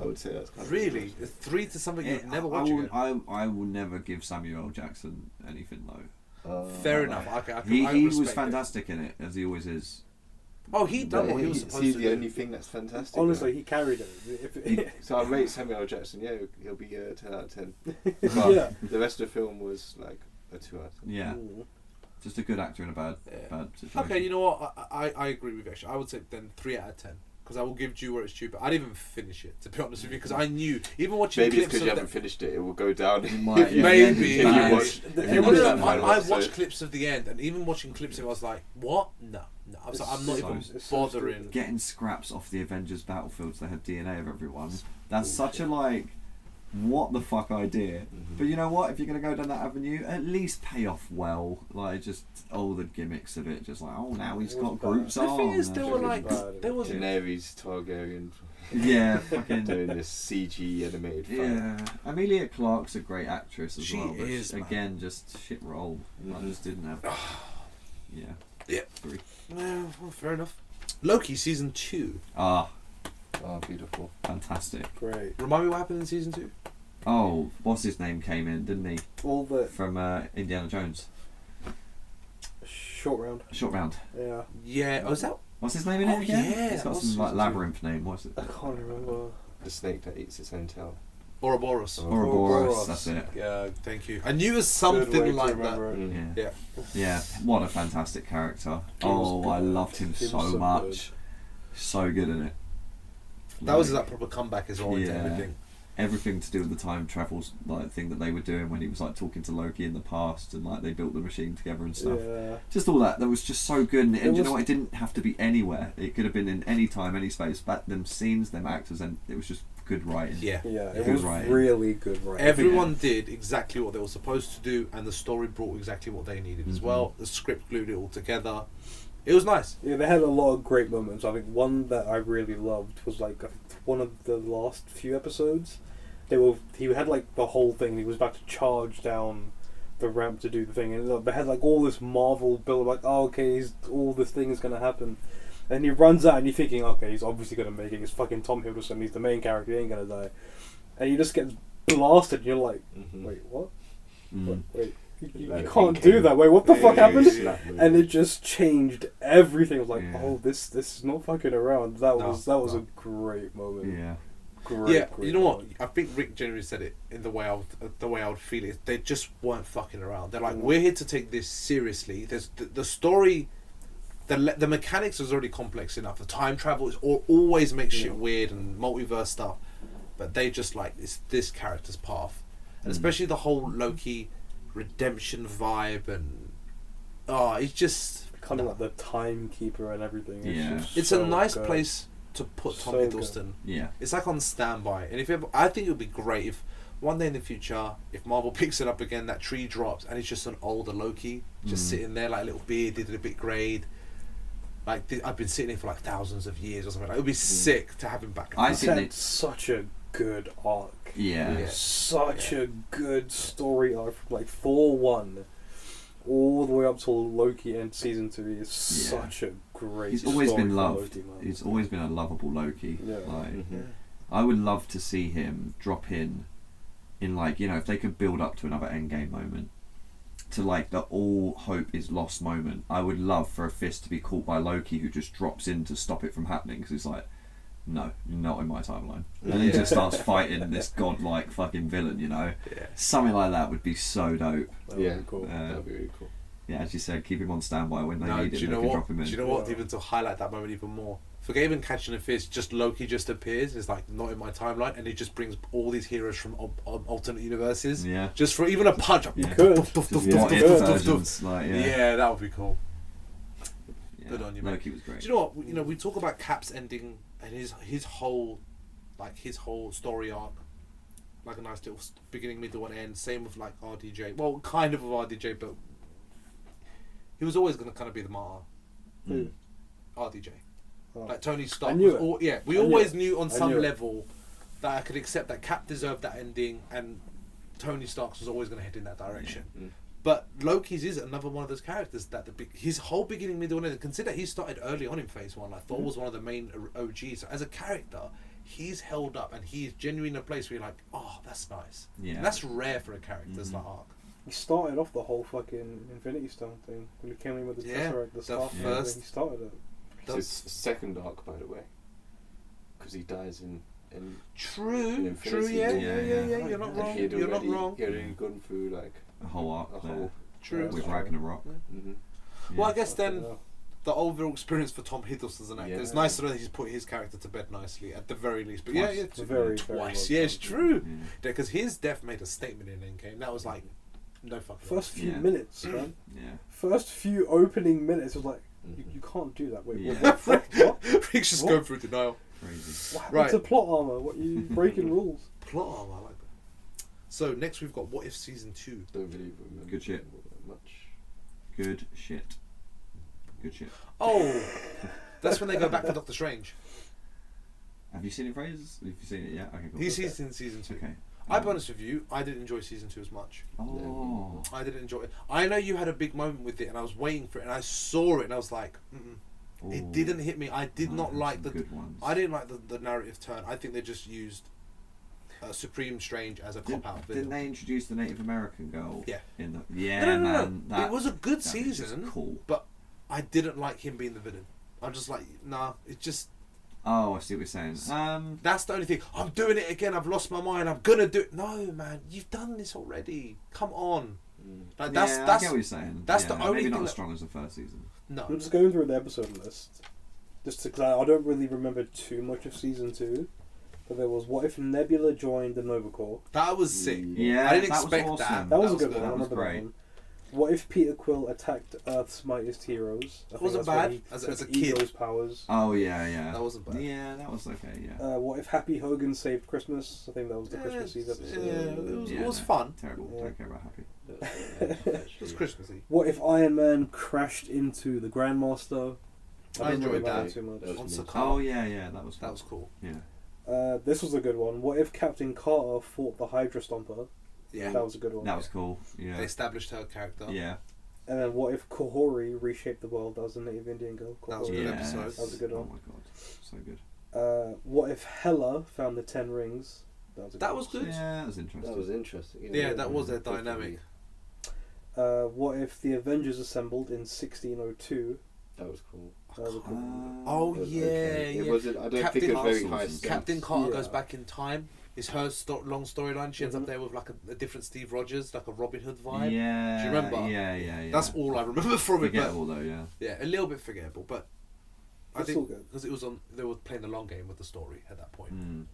I would say that's kind of Really, a 3 to something you'd never watch I will, again. I will never give Samuel L. Jackson anything low. Fair enough. I He was respect it. fantastic in it, as he always is. Oh, he done what he was supposed He's to the do. only thing that's fantastic. Honestly, he carried it. So I rate Samuel L. Jackson. Yeah, he'll be a 10 out of 10. But Yeah. the rest of the film was like a 2 out of 10. Yeah. Ooh. Just a good actor in a bad situation. Okay, you know what? I agree with you. Actually, I would say then 3 out of 10 because I will give due where it's due. But I didn't even finish it, to be honest with you, because I knew, even watching Maybe it's clips because of you haven't finished it. It will go down. Maybe. I I watched clips of the end, and even watching clips of it, I was like, what? No. I was like, I'm not even bothering. Getting scraps off the Avengers battlefields, they had DNA of everyone. That's such a like, what the fuck idea. But you know what? If you're going to go down that avenue, at least pay off well. Like, just all the gimmicks of it. Just like, oh, now he's got groups on. The thing is, they were like, there was Daenerys Targaryen. Yeah, fucking doing this CG animated fight. Yeah, Amelia Clark's a great actress as She well. But is, again, just shit role. I just didn't have. Yeah. Yeah. 3. Well, fair enough. Loki season 2. Ah, Oh, beautiful. fantastic. Great. Remind me what happened in season 2. Oh, what's his name came in, didn't he? All the From Indiana Jones. short round. Short round. Yeah. Yeah. Oh, is that? What's his name in Oh, it again? yeah, He's got what's some like season labyrinth name. What's it? I can't remember. The snake that eats its own tail. Ouroboros. Ouroboros. That's it. Yeah. Thank you. I knew it was Good way something to like that. remember it. Yeah. Yeah. Yeah. What a fantastic character. He was Oh, I good. loved him He was so so much. So good in it. That was Like, that proper comeback as well into Yeah. everything. everything to do with the time travel like thing that they were doing when he was like talking to Loki in the past, and like they built the machine together and stuff. Yeah. Just all that was just so good, and you was- know what? It didn't have to be anywhere. It could have been in any time, any space. But them scenes, them actors, and it was just good writing. Yeah. Yeah, it Good was writing. really good writing. Everyone did exactly what they were supposed to do, and the story brought exactly what they needed as Mhm. well. The script glued it all together. It was nice. Yeah, they had a lot of great moments. I think one that I really loved was like I think one of the last few episodes. He had like the whole thing. He was about to charge down the ramp to do the thing, and they had like all this Marvel build, like, oh, okay, all this thing is gonna happen, and he runs out, and you're thinking, okay, he's obviously gonna make it. It's fucking Tom Hiddleston. He's the main character. He ain't gonna die, and he just gets blasted. And you're like, wait, what? Mm. Wait. You Like, can't okay. do that. Wait, what the fuck happened? Snap And it just changed everything. I was like, Yeah. oh, this is not fucking around. That No, was no. a great moment. Yeah. Great, Yeah, great you know what? moment. I think Rick generally said it in the way I would feel it. They just weren't fucking around. They're like, we're here to take this seriously. There's the story, the mechanics is already complex enough. The time travel is always makes shit weird and multiverse stuff, but they just like it's this character's path, and especially the whole Loki redemption vibe, and it's just Kind of like the timekeeper and everything. Yeah. just it's so a nice good. place to put Tom So good. Hiddleston. Yeah. It's like on standby, and if ever, I think it would be great if one day in the future, if Marvel picks it up again, that tree drops and it's just an older Loki just sitting there, like a little bearded, a bit greyed. Like I've been sitting here for like thousands of years or something. Like, it would be sick to have him back. I It's think had they- such a good arc. Yeah. Yeah. Such a good story arc from like Thor 1 all the way up till Loki and season 2 is such a great He's always story been for loved. Loki, man. He's always been a lovable Loki. Yeah. Like, Mhm. I would love to see him drop in like, you know, if they could build up to another Endgame moment, to like the all hope is lost moment. I would love for a fist to be caught by Loki, who just drops in to stop it from happening, because he's like, no, you're not in my timeline, and he just starts fighting this godlike fucking villain, you know. Yeah. Something like that would be so dope. That would Yeah, be cool. that'd be really cool. Yeah, as you said, keep him on standby when they No, need do him. you They know can what? drop him in. Do you know what? Yeah. Even to highlight that moment even more, forget even catching a fist. Just Loki just appears. It's like not in my timeline, and he just brings all these heroes from alternate universes. Yeah. Just for even a punch. Yeah. Could. Just what Yeah. if versions, like, Yeah, that would be cool. yeah. Good on you, mate. Loki was great. Do you know what? You know, we talk about Cap's ending and his whole story arc, like a nice little beginning, middle, and end. Same with like RDJ. Well, kind of with RDJ, but he was always going to kind of be the martyr. Who? RDJ. Oh. Like Tony Stark. I knew was it. we I knew always it. knew on I some knew it. level that I could accept that Cap deserved that ending, and Tony Stark's was always going to head in that direction. But Loki's is another one of those characters that his whole beginning, middle, and end. Consider he started early on in Phase 1. Like Thor was one of the main OGs. So as a character, he's held up, and he's genuinely in a place where you're like, oh, that's nice. Yeah. And that's rare for a character's like arc. He started off the whole fucking Infinity Stone thing when he came in with the Yeah, Tesseract, the the stuff. first- He started it. It's his second arc, by the way, because he dies in True, Infinity true, yeah, War. yeah. You're not and wrong. he had You're not already- wrong. He had already gone through like A whole arc a there whole. True. with Ragnarok. Mm-hmm. Well, I Yeah. guess then, the overall experience for Tom Hiddleston as an actor. Yeah. It's nice to know that he's put his character to bed nicely at the very least. But Twice. yeah, Very, very twice. well Yeah, it's done. true. Yeah. Because his death made a statement in Endgame. That was like, no fucking. First few Yeah. minutes, man. Yeah. First few opening minutes was like, you can't do that. Wait, Yeah. what? Rick's just What? going through denial. Crazy. What happened Right. to plot armor? What you breaking rules? Plot armor, I like that. So next we've got What If Season 2. Don't really remember Good shit. much. Good shit. Good shit. Oh, that's when they go back to Doctor Strange. Have you seen it, Fraser? Have you seen it? Yeah. Okay. Cool. He's in Season 2. Okay. I'll be honest with you, I didn't enjoy Season 2 as much. Oh. I didn't enjoy it. I know you had a big moment with it, and I was waiting for it, and I saw it, and I was like, Ooh. it didn't hit me. I did not Some like the. good ones. I didn't like the narrative turn. I think they just used Supreme Strange as a cop out. Didn't they introduce the Native American girl? Yeah. In the yeah, No. man. That, It was a good that was just season, cool. but I didn't like him being the villain. I'm just like, nah. It's just Oh, I see what you're saying. that's the only thing. I'm doing it again. I've lost my mind. I'm gonna do it. No, man, you've done this already. Come on. Like yeah, I that's get what you're saying. that's Yeah, the only maybe thing not that- as strong as the first season. no. I'm just going through the episode list, just because I don't really remember too much of season 2. But there was What If Nebula joined the Nova Corps? That was sick. Yeah, I didn't that was expect awesome. that. That was a good good. one. I That was remember great. that one. What if Peter Quill attacked Earth's mightiest heroes? I think Wasn't that's when bad he as took a kid. Ego's powers. Oh yeah. That wasn't bad. Yeah, that was okay. Yeah. What if Happy Hogan saved Christmas? I think that was the Christmas Eve episode. It was fun. Terrible. Yeah. Don't care about Happy. It was Christmassy. What if Iron Man crashed into the Grandmaster? I didn't enjoyed remember that. too much. That was Once me. a car. Oh yeah. That was fun. That was cool. Yeah. This was a good one. What if Captain Carter fought the Hydra Stomper? Yeah. That was a good one. That was cool. Yeah. They established her character. Yeah. And then what if Kahori reshaped the world? That was a native Indian girl. That was a Kahori. good episode. That was a good Oh one. my god, so good. What if Hela found the 10 rings? That was a good That one. was good. Yeah, that was interesting. That was interesting. Yeah, that was their dynamic. What if the Avengers assembled in 1602? That was cool. That was a good one. Oh It was yeah, okay. yeah. It wasn't. I don't Captain think it was very Carter high. was- stakes. Captain Carter Yeah. goes back in time. It's her long storyline. She ends up Mhm. there with like a different Steve Rogers, like a Robin Hood vibe. Yeah. Do you remember? Yeah. That's all I remember from it. Forgettable though. Yeah. But yeah, a little bit forgettable, but I It's still think good. because it was on, they were playing the long game with the story at that point. Mm.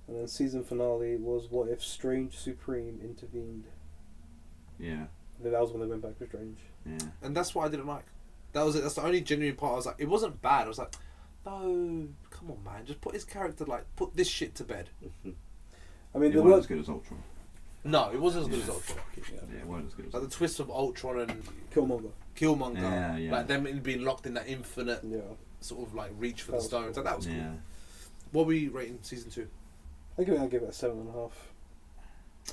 And then season finale was what if Strange Supreme intervened? Yeah. I think that was when they went back to Strange. Yeah. And that's what I didn't like. That was it. That's the only genuine part. I was like, it wasn't bad. I was like, no, come on, man, just put his character put this shit to bed. I mean, It there wasn't were as good as Ultron. No, it wasn't as good as Yeah. Ultron. Yeah, it wasn't as good as Like the twist of Ultron and Killmonger. Killmonger, Yeah. like them being locked in that infinite Yeah, sort of like reach for That the was stones. cool. Like, that was cool. Yeah. What were we rating season 2? I'll give it a 7.5.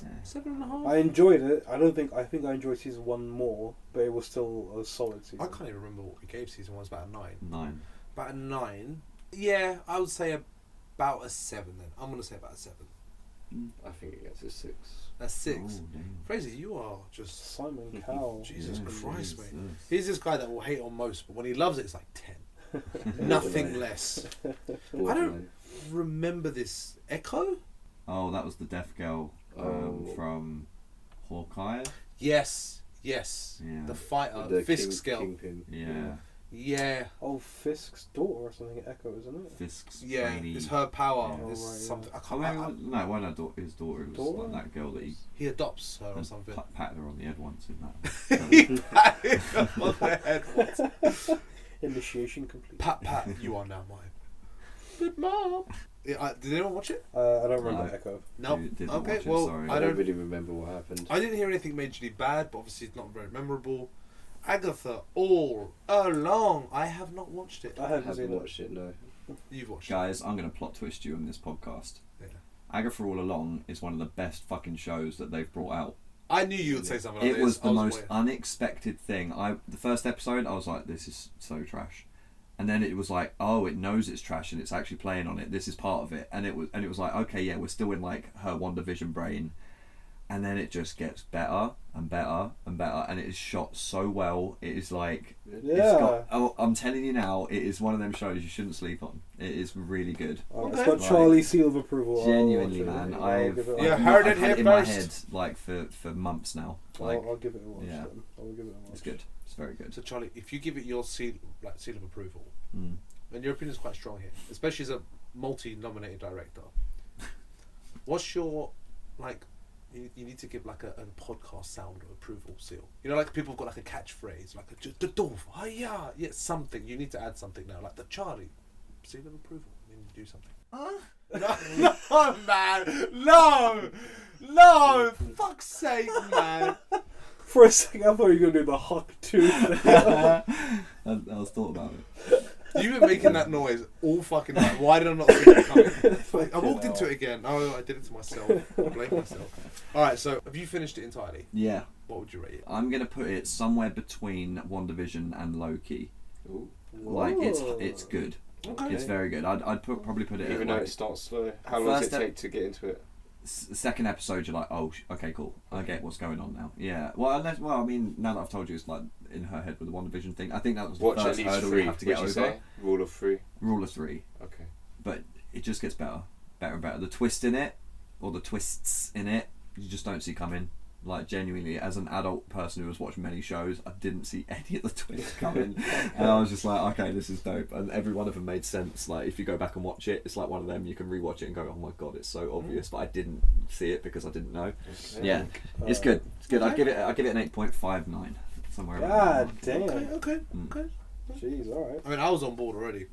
Yeah. 7.5. I enjoyed it. I think I enjoyed season 1 more, but it was still a solid season. I can't even remember what we gave season 1. It was about a 9. 9. About a 9. Yeah, I would say about a 7 then. I'm gonna say about a 7. I think it gets a 6. A 6. Oh, damn. Fraser, you are just Simon Cowell. Jesus Yeah, Christ, Jesus. mate. He's this guy that will hate on most, but when he loves it, it's like 10. Nothing less. I don't remember this. Echo? Oh, that was the deaf girl from Hawkeye. Yes. Yeah. The fighter, The Fisk's girl. Kingpin. Yeah. Yeah. Oh, Fisk's daughter or something. Echo, isn't it? Fisk's Yeah. trainee. It's her power. Yeah. It's Oh, right, yeah. something. I Oh, can't. no, it wasn't his daughter. It was Daughter? like that girl that He adopts her or something. patted her on the head once in that. He patted her on the head once. Initiation complete. Pat, you are now mine. Good mom. Yeah, did anyone watch it? I don't remember No. Echo. No. Didn't Okay, watch it, well, sorry. I don't really remember what happened. I didn't hear anything majorly bad, but obviously it's not very memorable. Agatha, all along. I have not watched it. I I haven't seen haven't it. watched it. No. You've watched Guys, I'm going to plot twist you in this podcast. Yeah. Agatha All Along is one of the best fucking shows that they've brought out. it. I knew you would say something like It this. was the I most waiting. unexpected thing. The first episode, I was like, this is so trash. And then it was like, oh, it knows it's trash and it's actually playing on it. This is part of it. And it was like, okay, yeah, we're still in like her WandaVision brain. And then it just gets better and better and better, and it is shot so well. It is like, Yeah. I'm telling you now, it is one of them shows you shouldn't sleep on. It is really good. It's got Charlie's seal of approval. Genuinely, I'll watch it. man. I'll give it a Yeah, watch. heard it I've had here it in my first. head like for months now. Like, I'll give it a watch yeah. then. I'll give it a watch. it's good. It's very good. So Charlie, if you give it your seal of approval, and your opinion is quite strong here, especially as a multi-nominated director, what's your You need to give like a podcast sound of approval seal. You know, like people have got like a catchphrase, like the doof, oh yeah, something. You need to add something now, like the Charlie seal of approval. You need to do something. No, man, no, fuck's sake, man. For a second, I thought you were going to do the Huck tooth. I was thought about it. You've been making that noise all fucking night. Why did I not see it coming? I walked into it again. Oh, I did it to myself. I blame myself. Alright, so have you finished it entirely? Yeah. What would you rate it? I'm going to put it somewhere between WandaVision and Loki. Ooh. Like, it's good. Okay. It's very good. I'd probably put it Even at though it starts slow. How long does it take to get into it? Second episode, you're like, oh, okay, cool. I get what's going on now. Yeah. Well, I mean, now that I've told you, it's like in her head with the WandaVision thing. I think that was the Watch first at least hurdle 3. you have to get over. Say? Rule of 3. Rule of 3. Okay. But it just gets better and better. The twist in it, or the twists in it, you just don't see coming. Like, genuinely, as an adult person who has watched many shows, I didn't see any of the twists coming. And I was just like, okay, this is dope. And every one of them made sense. Like, if you go back and watch it, it's like one of them, you can rewatch it and go, oh my god, it's so obvious. But I didn't see it because I didn't know. Okay. Yeah, it's good. It's good. I'd give it an 8.59. Somewhere around God there. damn. Okay. Jeez, alright. I mean, I was on board already.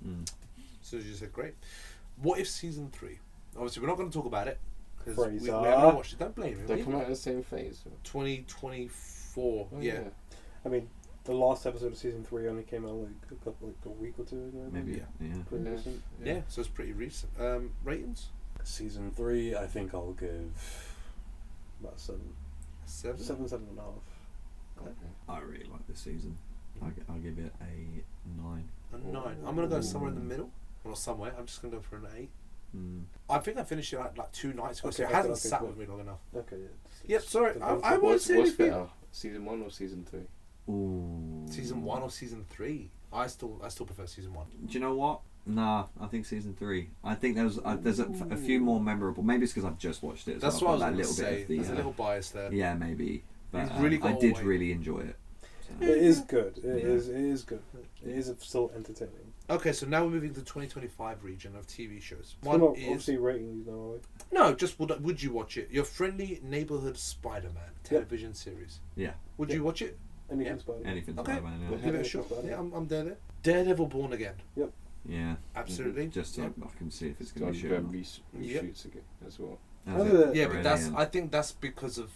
As soon as you said great. What if season 3? Obviously, we're not going to talk about it. Because we haven't watched it. Don't blame him. They come out in the same phase. 2024. Oh, yeah. I mean, the last episode of season 3 only came out like a week or two ago. Maybe. Yeah. Pretty recent. Yeah, so it's pretty recent. Ratings? Season 3, I think I'll give about 7. 7? 7.5. Okay. I really like this season. I'll give it a 9. A 9. I'm going to go somewhere in the middle. Well, not somewhere. I'm just going to go for an 8. I think I finished it like 2 nights ago, so it hasn't sat with me long enough. Okay, yeah. Yep, sorry. I won't say What's anything. better, season 1 or season 3? Ooh. Season 1 or season 3? I still prefer season 1. Do you know what? Nah, I think season 3. I think there's a few more memorable. Maybe it's because I've just watched it. So That's I've what I was got going that to little say. bit of the, There's a little bias there. Yeah, maybe. But You've really got I did away. really enjoy it. So. It is good. It is good. It is still entertaining. Okay, so now we're moving to the 2025 region of TV shows. One not obviously ratings now, are we? No, just would you watch it? Your Friendly Neighborhood Spider-Man television series. Yeah. Would you watch it? Anything Spider-Man. Anything Okay. Spider-Man, We'll yeah. give it a shot. Yeah, I'm there. Daredevil Born Again. Yep. Yeah. Absolutely. Just so Yep. I can see if it's It's going going to to be be shooting. reshoots again as well. Yeah, but I think that's because of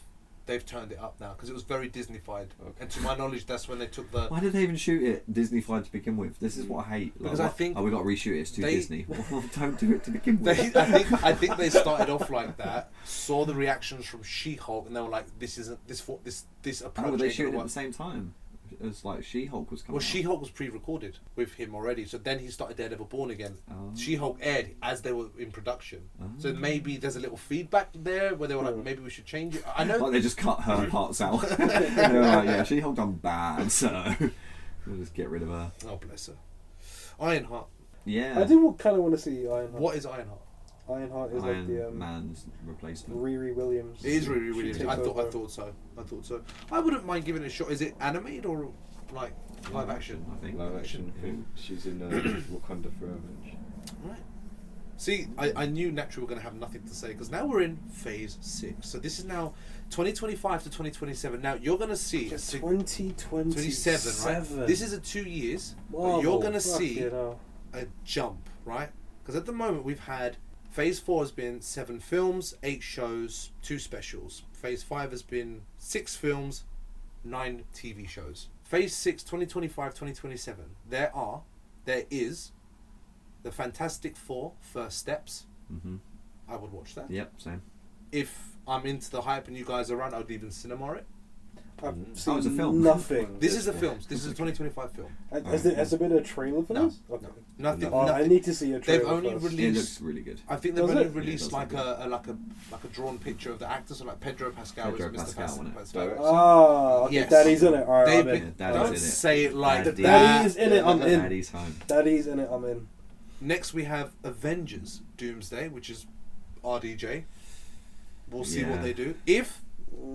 they've turned it up now because it was very Disneyfied, and to my knowledge, that's when they took the. Why did they even shoot it Disneyfied to begin with? This is what I hate. Because like, I think we got to reshoot it. It's too Disney. Well, don't do it to begin with. I think they started off like that. Saw the reactions from She-Hulk, and they were like, "This isn't this approach." Oh, were they ain't shooting gonna at the same time? It was like She-Hulk was coming. Well, out. She-Hulk was pre-recorded with him already, so then he started Daredevil Born Again. Oh. She-Hulk aired as they were in production, so maybe there's a little feedback there where they were like, maybe we should change it. I know. Like they just cut her parts out. They were like, yeah, She-Hulk done bad, so we'll just get rid of her. Oh, bless her. Ironheart. Yeah. I do kind of want to see Ironheart. What is Ironheart? Ironheart is Iron like the Man's replacement. Riri Williams. It is Riri Williams. takes I thought over. so. I wouldn't mind giving it a shot. Is it animated or like live action? I think. Live action. I think she's in Wakanda Forever. Right. See, I knew naturally we're going to have nothing to say because now we're in phase 6. So this is now 2025 to 2027. Now you're going to see 2027, right? This is a 2 years, but Marvel, you're going to fuck see it, oh. a jump, right? Because at the moment we've had phase 4 has been 7 films, 8 shows, 2 specials. Phase 5 has been 6 films, 9 TV shows. Phase 6, 2025, 2027. There is the Fantastic Four First Steps. I would watch that. Yep, same. If I'm into the hype and you guys are around, I would even cinema it. I've Oh, it's a film. nothing. This is a film. This is a 2025 film. Has there been a trailer for No, this? Okay. Nothing. Oh, I nothing. need to see a trailer. They've only first. It released. looks really good. I think they've Does only it? released Yeah, it like does a drawn picture of the actor, so like Pedro Pascal Pedro is Mr. Pascal, wasn't it? Pascal. Ah, okay. Yes. Daddy's in it. Alright, They've I'm in. been- Daddy's don't in it. say it like Daddy. that. Daddy's in it. I'm in. Daddy's home. Daddy's in it. I'm in. Next we have Avengers Doomsday, which is RDJ. We'll see what Yeah. they do. If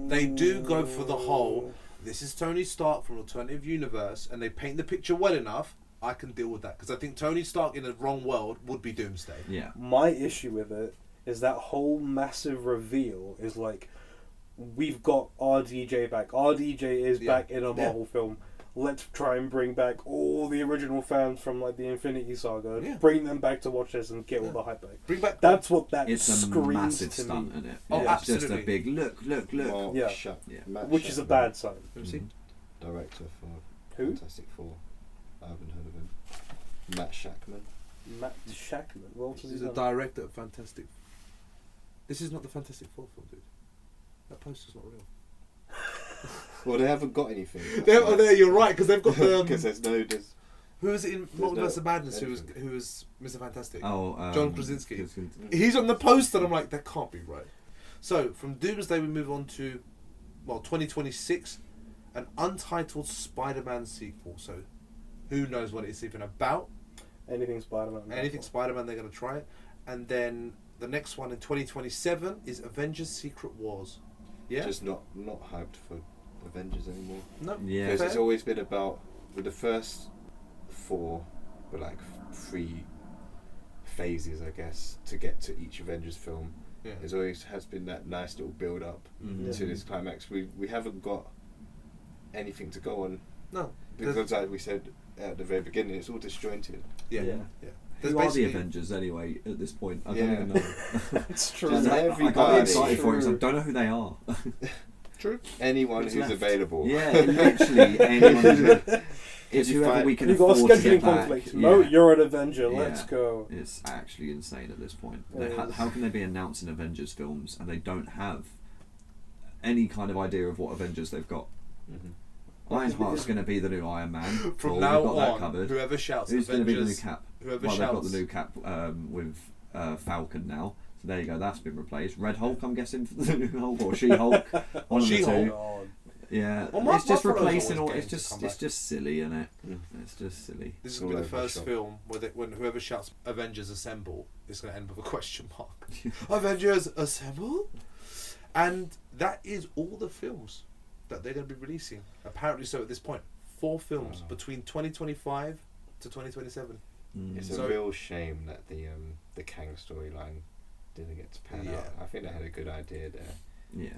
they do go for the whole, this is Tony Stark from an alternative universe, and they paint the picture well enough, I can deal with that. Because I think Tony Stark in a wrong world would be Doomsday. Yeah. My issue with it is that whole massive reveal is like, we've got RDJ back. RDJ is back in a Marvel film. Let's try and bring back all the original fans from like the Infinity Saga. Yeah. Bring them back to watch this and get all the hype back. Bring back. That's what that It's a screams massive to stunt, me. isn't it? Oh, It's absolutely. just a big look. Mark Yeah. Matt Which is a Shackman, bad sign. Let me see. director for Who? Fantastic Four. I haven't heard of him. Matt Shackman. Matt Shackman. Well, He's the director of Fantastic. This is not the Fantastic Four film, dude. That poster's not real. Well, they haven't got anything. There, you're right, because they've got the. Because there's Who was it in Multiverse of Madness? anything. Who was Mr. Fantastic? Oh, John Krasinski. He's on the poster, and I'm like, that can't be right. So from Doomsday, we move on to 2026, an untitled Spider-Man sequel. So who knows what it's even about? Anything Spider-Man. Anything Spider-Man, they're going to try it. And then the next one in 2027 is Avengers: Secret Wars. Yeah. just not hyped for Avengers anymore. No. Yeah. Because Fair. it's always been about, with the first 4 were like 3 phases, I guess, to get to each Avengers film. Yeah. There's always has been that nice little build up to this climax. We haven't got anything to go on. No. Because like we said at the very beginning, it's all disjointed. Yeah. Yeah. Who are the Avengers anyway at this point? I don't even know. It's true. Just I got everybody. excited for it because I don't know who they are. True. Anyone Who's who's left? available. Yeah, literally anyone. It's you whoever find- we can You've got a afford to scheduling get back. conflict. No, Yeah. you're an Avenger. Yeah. Let's go. It's actually insane at this point. It is. How can they be announcing Avengers films and they don't have any kind of idea of what Avengers they've got? Ironheart's going to be the new Iron Man. From Cool, now we've got that on, covered. whoever shouts Who's going to be the new Avengers, Cap? whoever Well, they've got shouts the new Cap with Falcon now. So there you go. That's been replaced. Red Hulk, I'm guessing, for the new Hulk, or She-Hulk. One of the She-Hulk. two. God. Yeah, Well, it's just Marvel's replacing all. always It's getting to come just back. silly, isn't it? It's just silly. This is All going to be the over the first shop. film where when whoever shouts Avengers Assemble, it's going to end with a question mark. Avengers Assemble? And that is all the films that they're going to be releasing. Apparently so at this point. 4 films between 2025 to 2027. It's So- a real shame that the Kang storyline didn't get to pan Yeah. out. I think they had a good idea there. Yeah,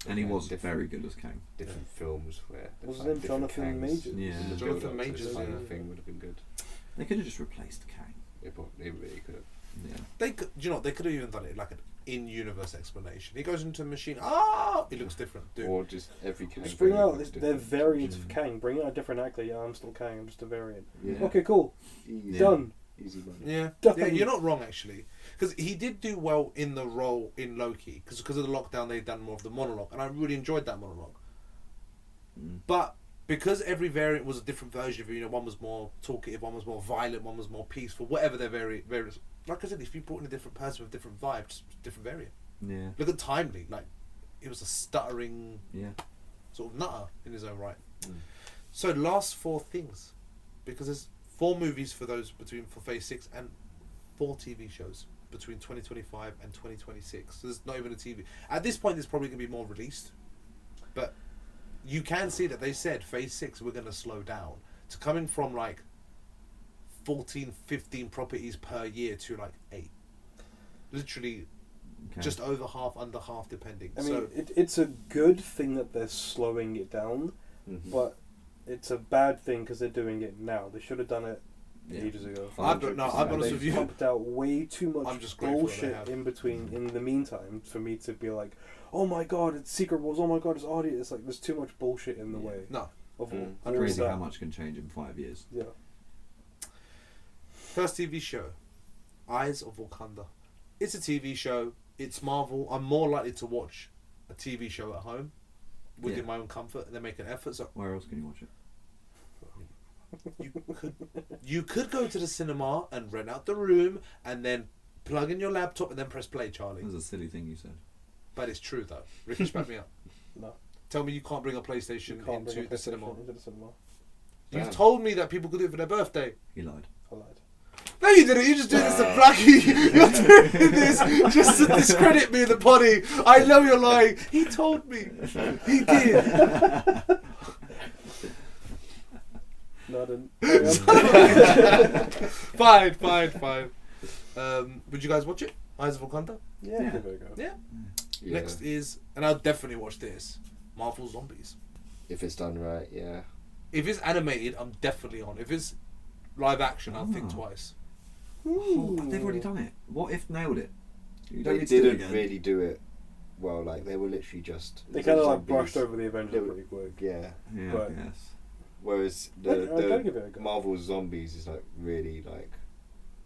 and he Yeah, was different- very good as Kang. Different films where they Wasn't find it different Jonathan Kangs Majors? Yeah. in the Jonathan build-up to Majors, this final yeah. thing would have been good. They could have just replaced Kang. It really could have. Yeah, They could, you know, they could have even done it like an in-universe explanation. He goes into a machine. Ah, he looks different, dude. Or just every Kang. Just bring variant out looks their different. variants of Kang. Bring out a different actor. Yeah, I'm still Kang. I'm just a variant. Yeah. Okay, cool. Easy. Done. Easy money. Yeah, Done. yeah, you're not wrong actually, because he did do well in the role in Loki. Because of the lockdown, they'd done more of the monologue, and I really enjoyed that monologue. But because every variant was a different version of it, you know, one was more talkative, one was more violent, one was more peaceful. Whatever their variants. Like I said, if you brought in a different person with different vibes, different variant. yeah, Look at Timely, like he was a stuttering yeah. sort of nutter in his own right. So last 4 things, because there's 4 movies for phase 6 and 4 TV shows between 2025 and 2026. So there's not even a TV. At this point, there's probably going to be more released, but you can see that they said phase 6 we're going to slow down to coming from like 14, 15 properties per year to like 8. Literally. Okay. Just over half, under half, depending. I mean, So it's a good thing that they're slowing it down, but it's a bad thing because they're doing it now. They should have done it Yeah. ages ago. I'm And honest with they've you. pumped out way too much I'm just grateful that they bullshit have. in between. In the meantime, for me to be like, "Oh my god, it's Secret Wars! Oh my god, it's audio!" It's like there's too much bullshit in the way. No. Of all. I all Crazy that. how much can change in 5 years. Yeah. First TV show, Eyes of Wakanda. It's a TV show. It's Marvel. I'm more likely to watch a TV show at home within Yeah. my own comfort, and then make an effort. So Where else can you watch it? you could go to the cinema and rent out the room, and then plug in your laptop and then press play, Charlie. That was a silly thing you said. But it's true though. Ricky, back me up. No. Tell me you can't bring a PlayStation You can't bring into a the PlayStation cinema. into the cinema. You've Damn. told me that people could do it for their birthday. He lied. I lied. No, you didn't. You just doing this to Blackie. You're doing this just to discredit me in the body. I know you're lying. He told me. He did. No, I didn't. Fine. Would you guys watch it? Eyes of Wakanda? Yeah, give it a go. Yeah. Yeah. Next is, and I'll definitely watch this, Marvel Zombies. If it's done right, yeah. If it's animated, I'm definitely on. If it's live action, I'll think twice. Oh, they've already done it. What if nailed it? You don't They need to do it didn't again. really do it well. Like they were literally just. They kind of like zombies. brushed over the Avengers They were- pretty quick. Yeah. Yeah, But- yes. Whereas I gotta give it a the go. Marvel Zombies is like really like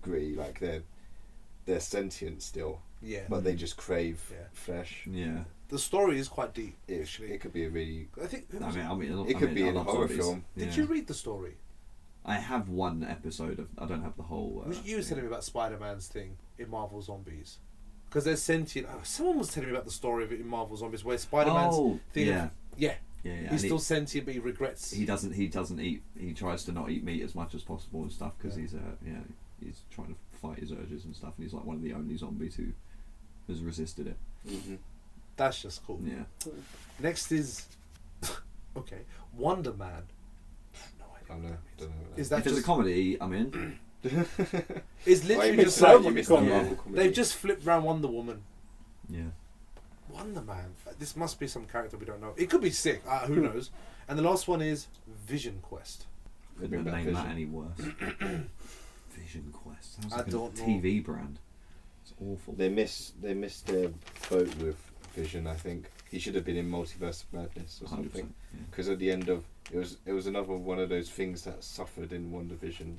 gritty. Like they're sentient still, Yeah. but they just crave Yeah. flesh. Yeah. The story is quite deep, It actually. could be a really. I think. It It could be I in a love horror zombies. film. Did Yeah. you read the story? I have one episode of. I don't have the whole. You were telling me about Spider-Man's thing in Marvel Zombies. Because they're sentient. Oh, someone was telling me about the story of it in Marvel Zombies where Spider-Man's thing. yeah. Yeah. Yeah, He's still sentient, but he regrets. He doesn't eat. He tries to not eat meat as much as possible and stuff because he's trying to fight his urges and stuff. And he's like one of the only zombies who has resisted it. Mm-hmm. That's just cool. Yeah. Next is okay, Wonder Man. No I idea. don't know. Is that If it's just? a comedy, I'm in. It's Why literally you just missed out? like You missed Yeah. out Marvel comedy. they've just flipped around Wonder Woman. Yeah. Wonder Man. This must be some character we don't know. It could be sick. Who knows? And the last one is Vision Quest. Couldn't bring have back named that Vision. any worse. Vision Quest. Sounds I like a don't know. TV brand. It's awful. They missed their boat with Vision. I think he should have been in Multiverse of Madness or 100%. something. Yeah. Because at the end of it was another one of those things that suffered in WandaVision,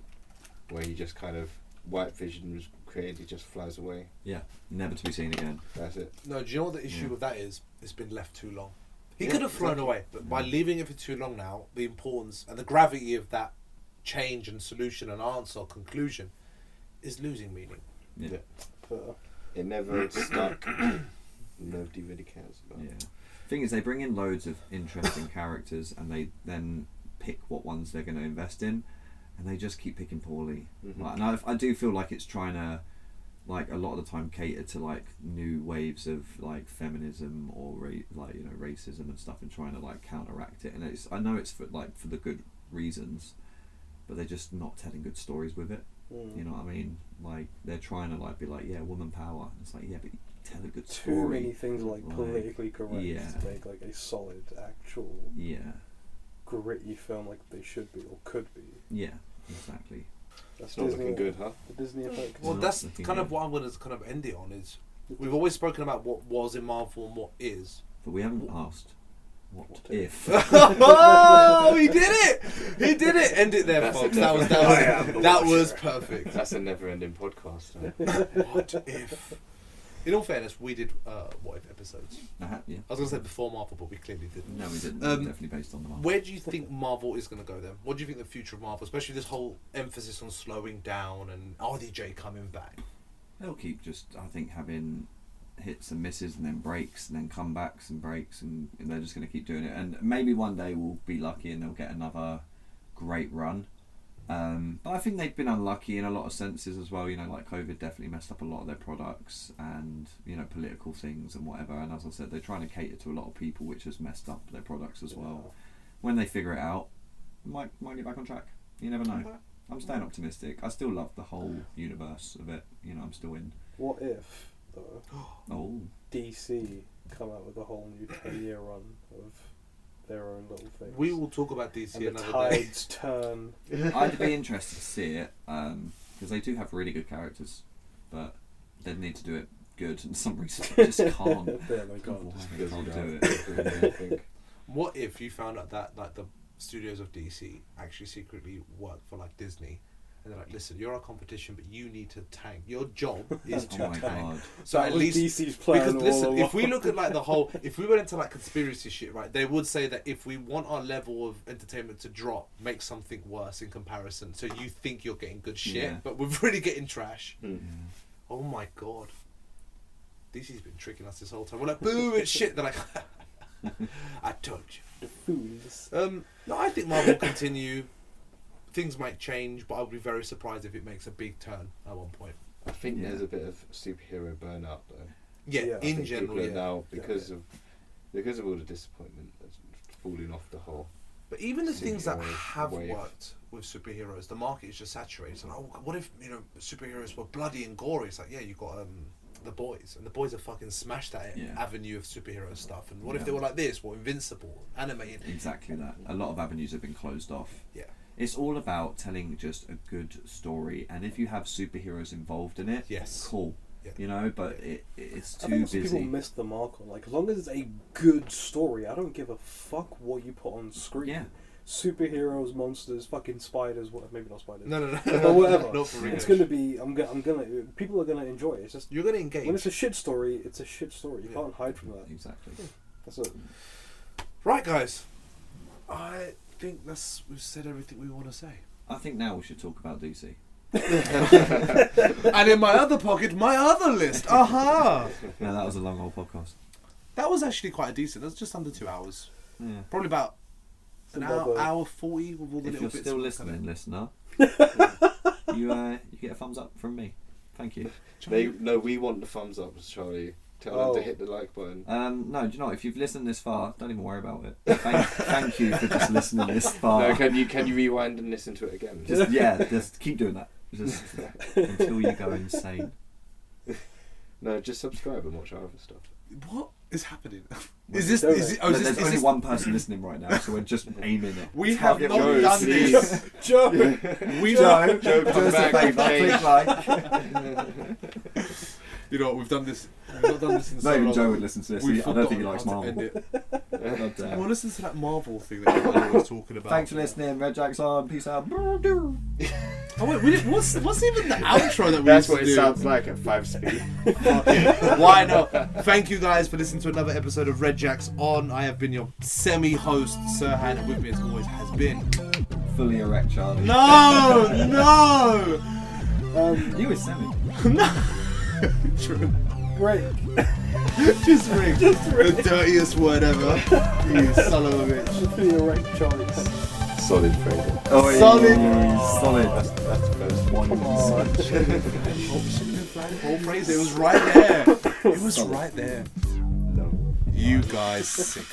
where he just kind of White Vision was created. He just flies away. Yeah. Never to be seen again. That's it. No, do you know what the issue Yeah. with that is? It's been left too long. He Yeah, could have flown exactly. away, but by Mm. leaving it for too long now, the importance and the gravity of that change and solution and answer or conclusion is losing meaning. Yeah. Yeah. But, It never stuck. Nobody really cares about Yeah. it. Thing is, they bring in loads of interesting characters, and they then pick what ones they're going to invest in, and they just keep picking poorly. Mhm. Like, and I do feel like it's trying to, like, a lot of the time cater to like new waves of like feminism or racism and stuff, and trying to like counteract it. And I know it's for the good reasons, but they're just not telling good stories with it. You know what I mean? Like they're trying to like be like, yeah, woman power. It's like, yeah, but you tell a good story. too many things are like politically correct yeah. to make like a solid, actual, Yeah. gritty film like they should be or could be. Yeah. Exactly. That's It's not looking good, huh? The Disney effect. Well, not that's looking kind of good. what I'm going to kind of end it on is we've always spoken about what was in Marvel and what is. But we haven't asked what if. Oh, he did it! He did it! End it there, That's folks. a That was perfect. That's a never-ending podcast. Huh? What if? In all fairness, we did what if episodes. Yeah. I was going to say before Marvel, but we clearly didn't. No, we didn't. Definitely based on the market. Where do you think Marvel is going to go then? What do you think the future of Marvel, especially this whole emphasis on slowing down and RDJ coming back? They'll keep just, I think, having hits and misses and then breaks and then comebacks and breaks, and they're just going to keep doing it. And maybe one day we'll be lucky and they'll get another great run. But I think they've been unlucky in a lot of senses as well. You know, like COVID definitely messed up a lot of their products and, you know, political things and whatever. And as I said, they're trying to cater to a lot of people, which has messed up their products as well. When they figure it out, might get back on track. You never know. I'm staying optimistic. I still love the whole universe of it. You know, I'm still in. What if, though, Oh, DC come out with a whole new 10-year run of their own little things? We will talk about DC and the another day. tides turn. I'd be interested to see it because they do have really good characters, but they need to do it good. And for some reason, they just can't. Yeah, they can't. Why they Because can't you do don't it. think. What if you found out that like the studios of DC actually secretly work for like Disney, and they're like, listen, you're our competition, but you need to tank. Your job is to Oh my tank. god! So That at was least DC's plan because all listen, along. if we look at like the whole, if we went into like conspiracy shit, right, they would say that if we want our level of entertainment to drop, make something worse in comparison. So you think you're getting good shit, Yeah. but we're really getting trash. Mm. Oh my god. DC's been tricking us this whole time. We're like, boo, it's shit. They're like, I told you. The fools. No, I think Marvel will continue things might change, but I would be very surprised if it makes a big turn at one point. I think there's a bit of superhero burnout though. Yeah, I in think general, people are now because of all the disappointment that's falling off the whole. But even the things that superhero have wave. worked with superheroes, the market is just saturated. So, what if superheroes were bloody and gory? It's like, yeah, you got the boys, and the boys have fucking smashed that avenue of superhero stuff. And what if they were like this? What, Invincible, animated? Exactly that. A lot of avenues have been closed off. Yeah. It's all about telling just a good story, and if you have superheroes involved in it, cool. Yeah. You know, but it's too busy. People miss the mark on, like, as long as it's a good story, I don't give a fuck what you put on screen. Yeah. Superheroes, monsters, fucking spiders, maybe not spiders. No. But whatever. Not for real. It's gonna be. I'm gonna. People are gonna enjoy it. It's just you're gonna engage. When it's a shit story, it's a shit story. You can't hide from that. Exactly. Yeah. That's it. Right, guys. I think we've said everything we want to say. I think now we should talk about DC. And in my other pocket, my other list. Aha! No, that was a long old podcast. That was actually quite decent. That's just under 2 hours. Yeah. Probably about an hour 40 with all the if little you're bits. Still listening, listener, you get a thumbs up from me. Thank you. We want the thumbs up, Charlie. Tell them to hit the like button. No, do you know what? If you've listened this far, don't even worry about it. Thank you for just listening this far. No, can you rewind and listen to it again? Just keep doing that. Just until you go insane. No, just subscribe and watch our other stuff. What is happening? There's only one person listening right now, so we're just aiming it. We have not done this. Joe, come back. You know what, we've not done this in so long. Not even Joe would listen to this. I don't think he likes Marvel. Well, listen to that Marvel thing that I was talking about. Thanks for listening. Red Jack's on. Peace out. Oh wait, what's even the outro that we That's used what to it do? sounds like at 5 speed. Why not? Thank you guys for listening to another episode of Red Jack's On. I have been your semi-host, Sirhan, and with me as always has been... Fully erect Charlie. No! You were semi. No! True. Break. Just ring. The dirtiest word ever. You son of a bitch. The erect choice. Solid Frazer. Oh, solid. That's the first one. Oh, Frazer, it was right there. It was right there. No. You guys sick.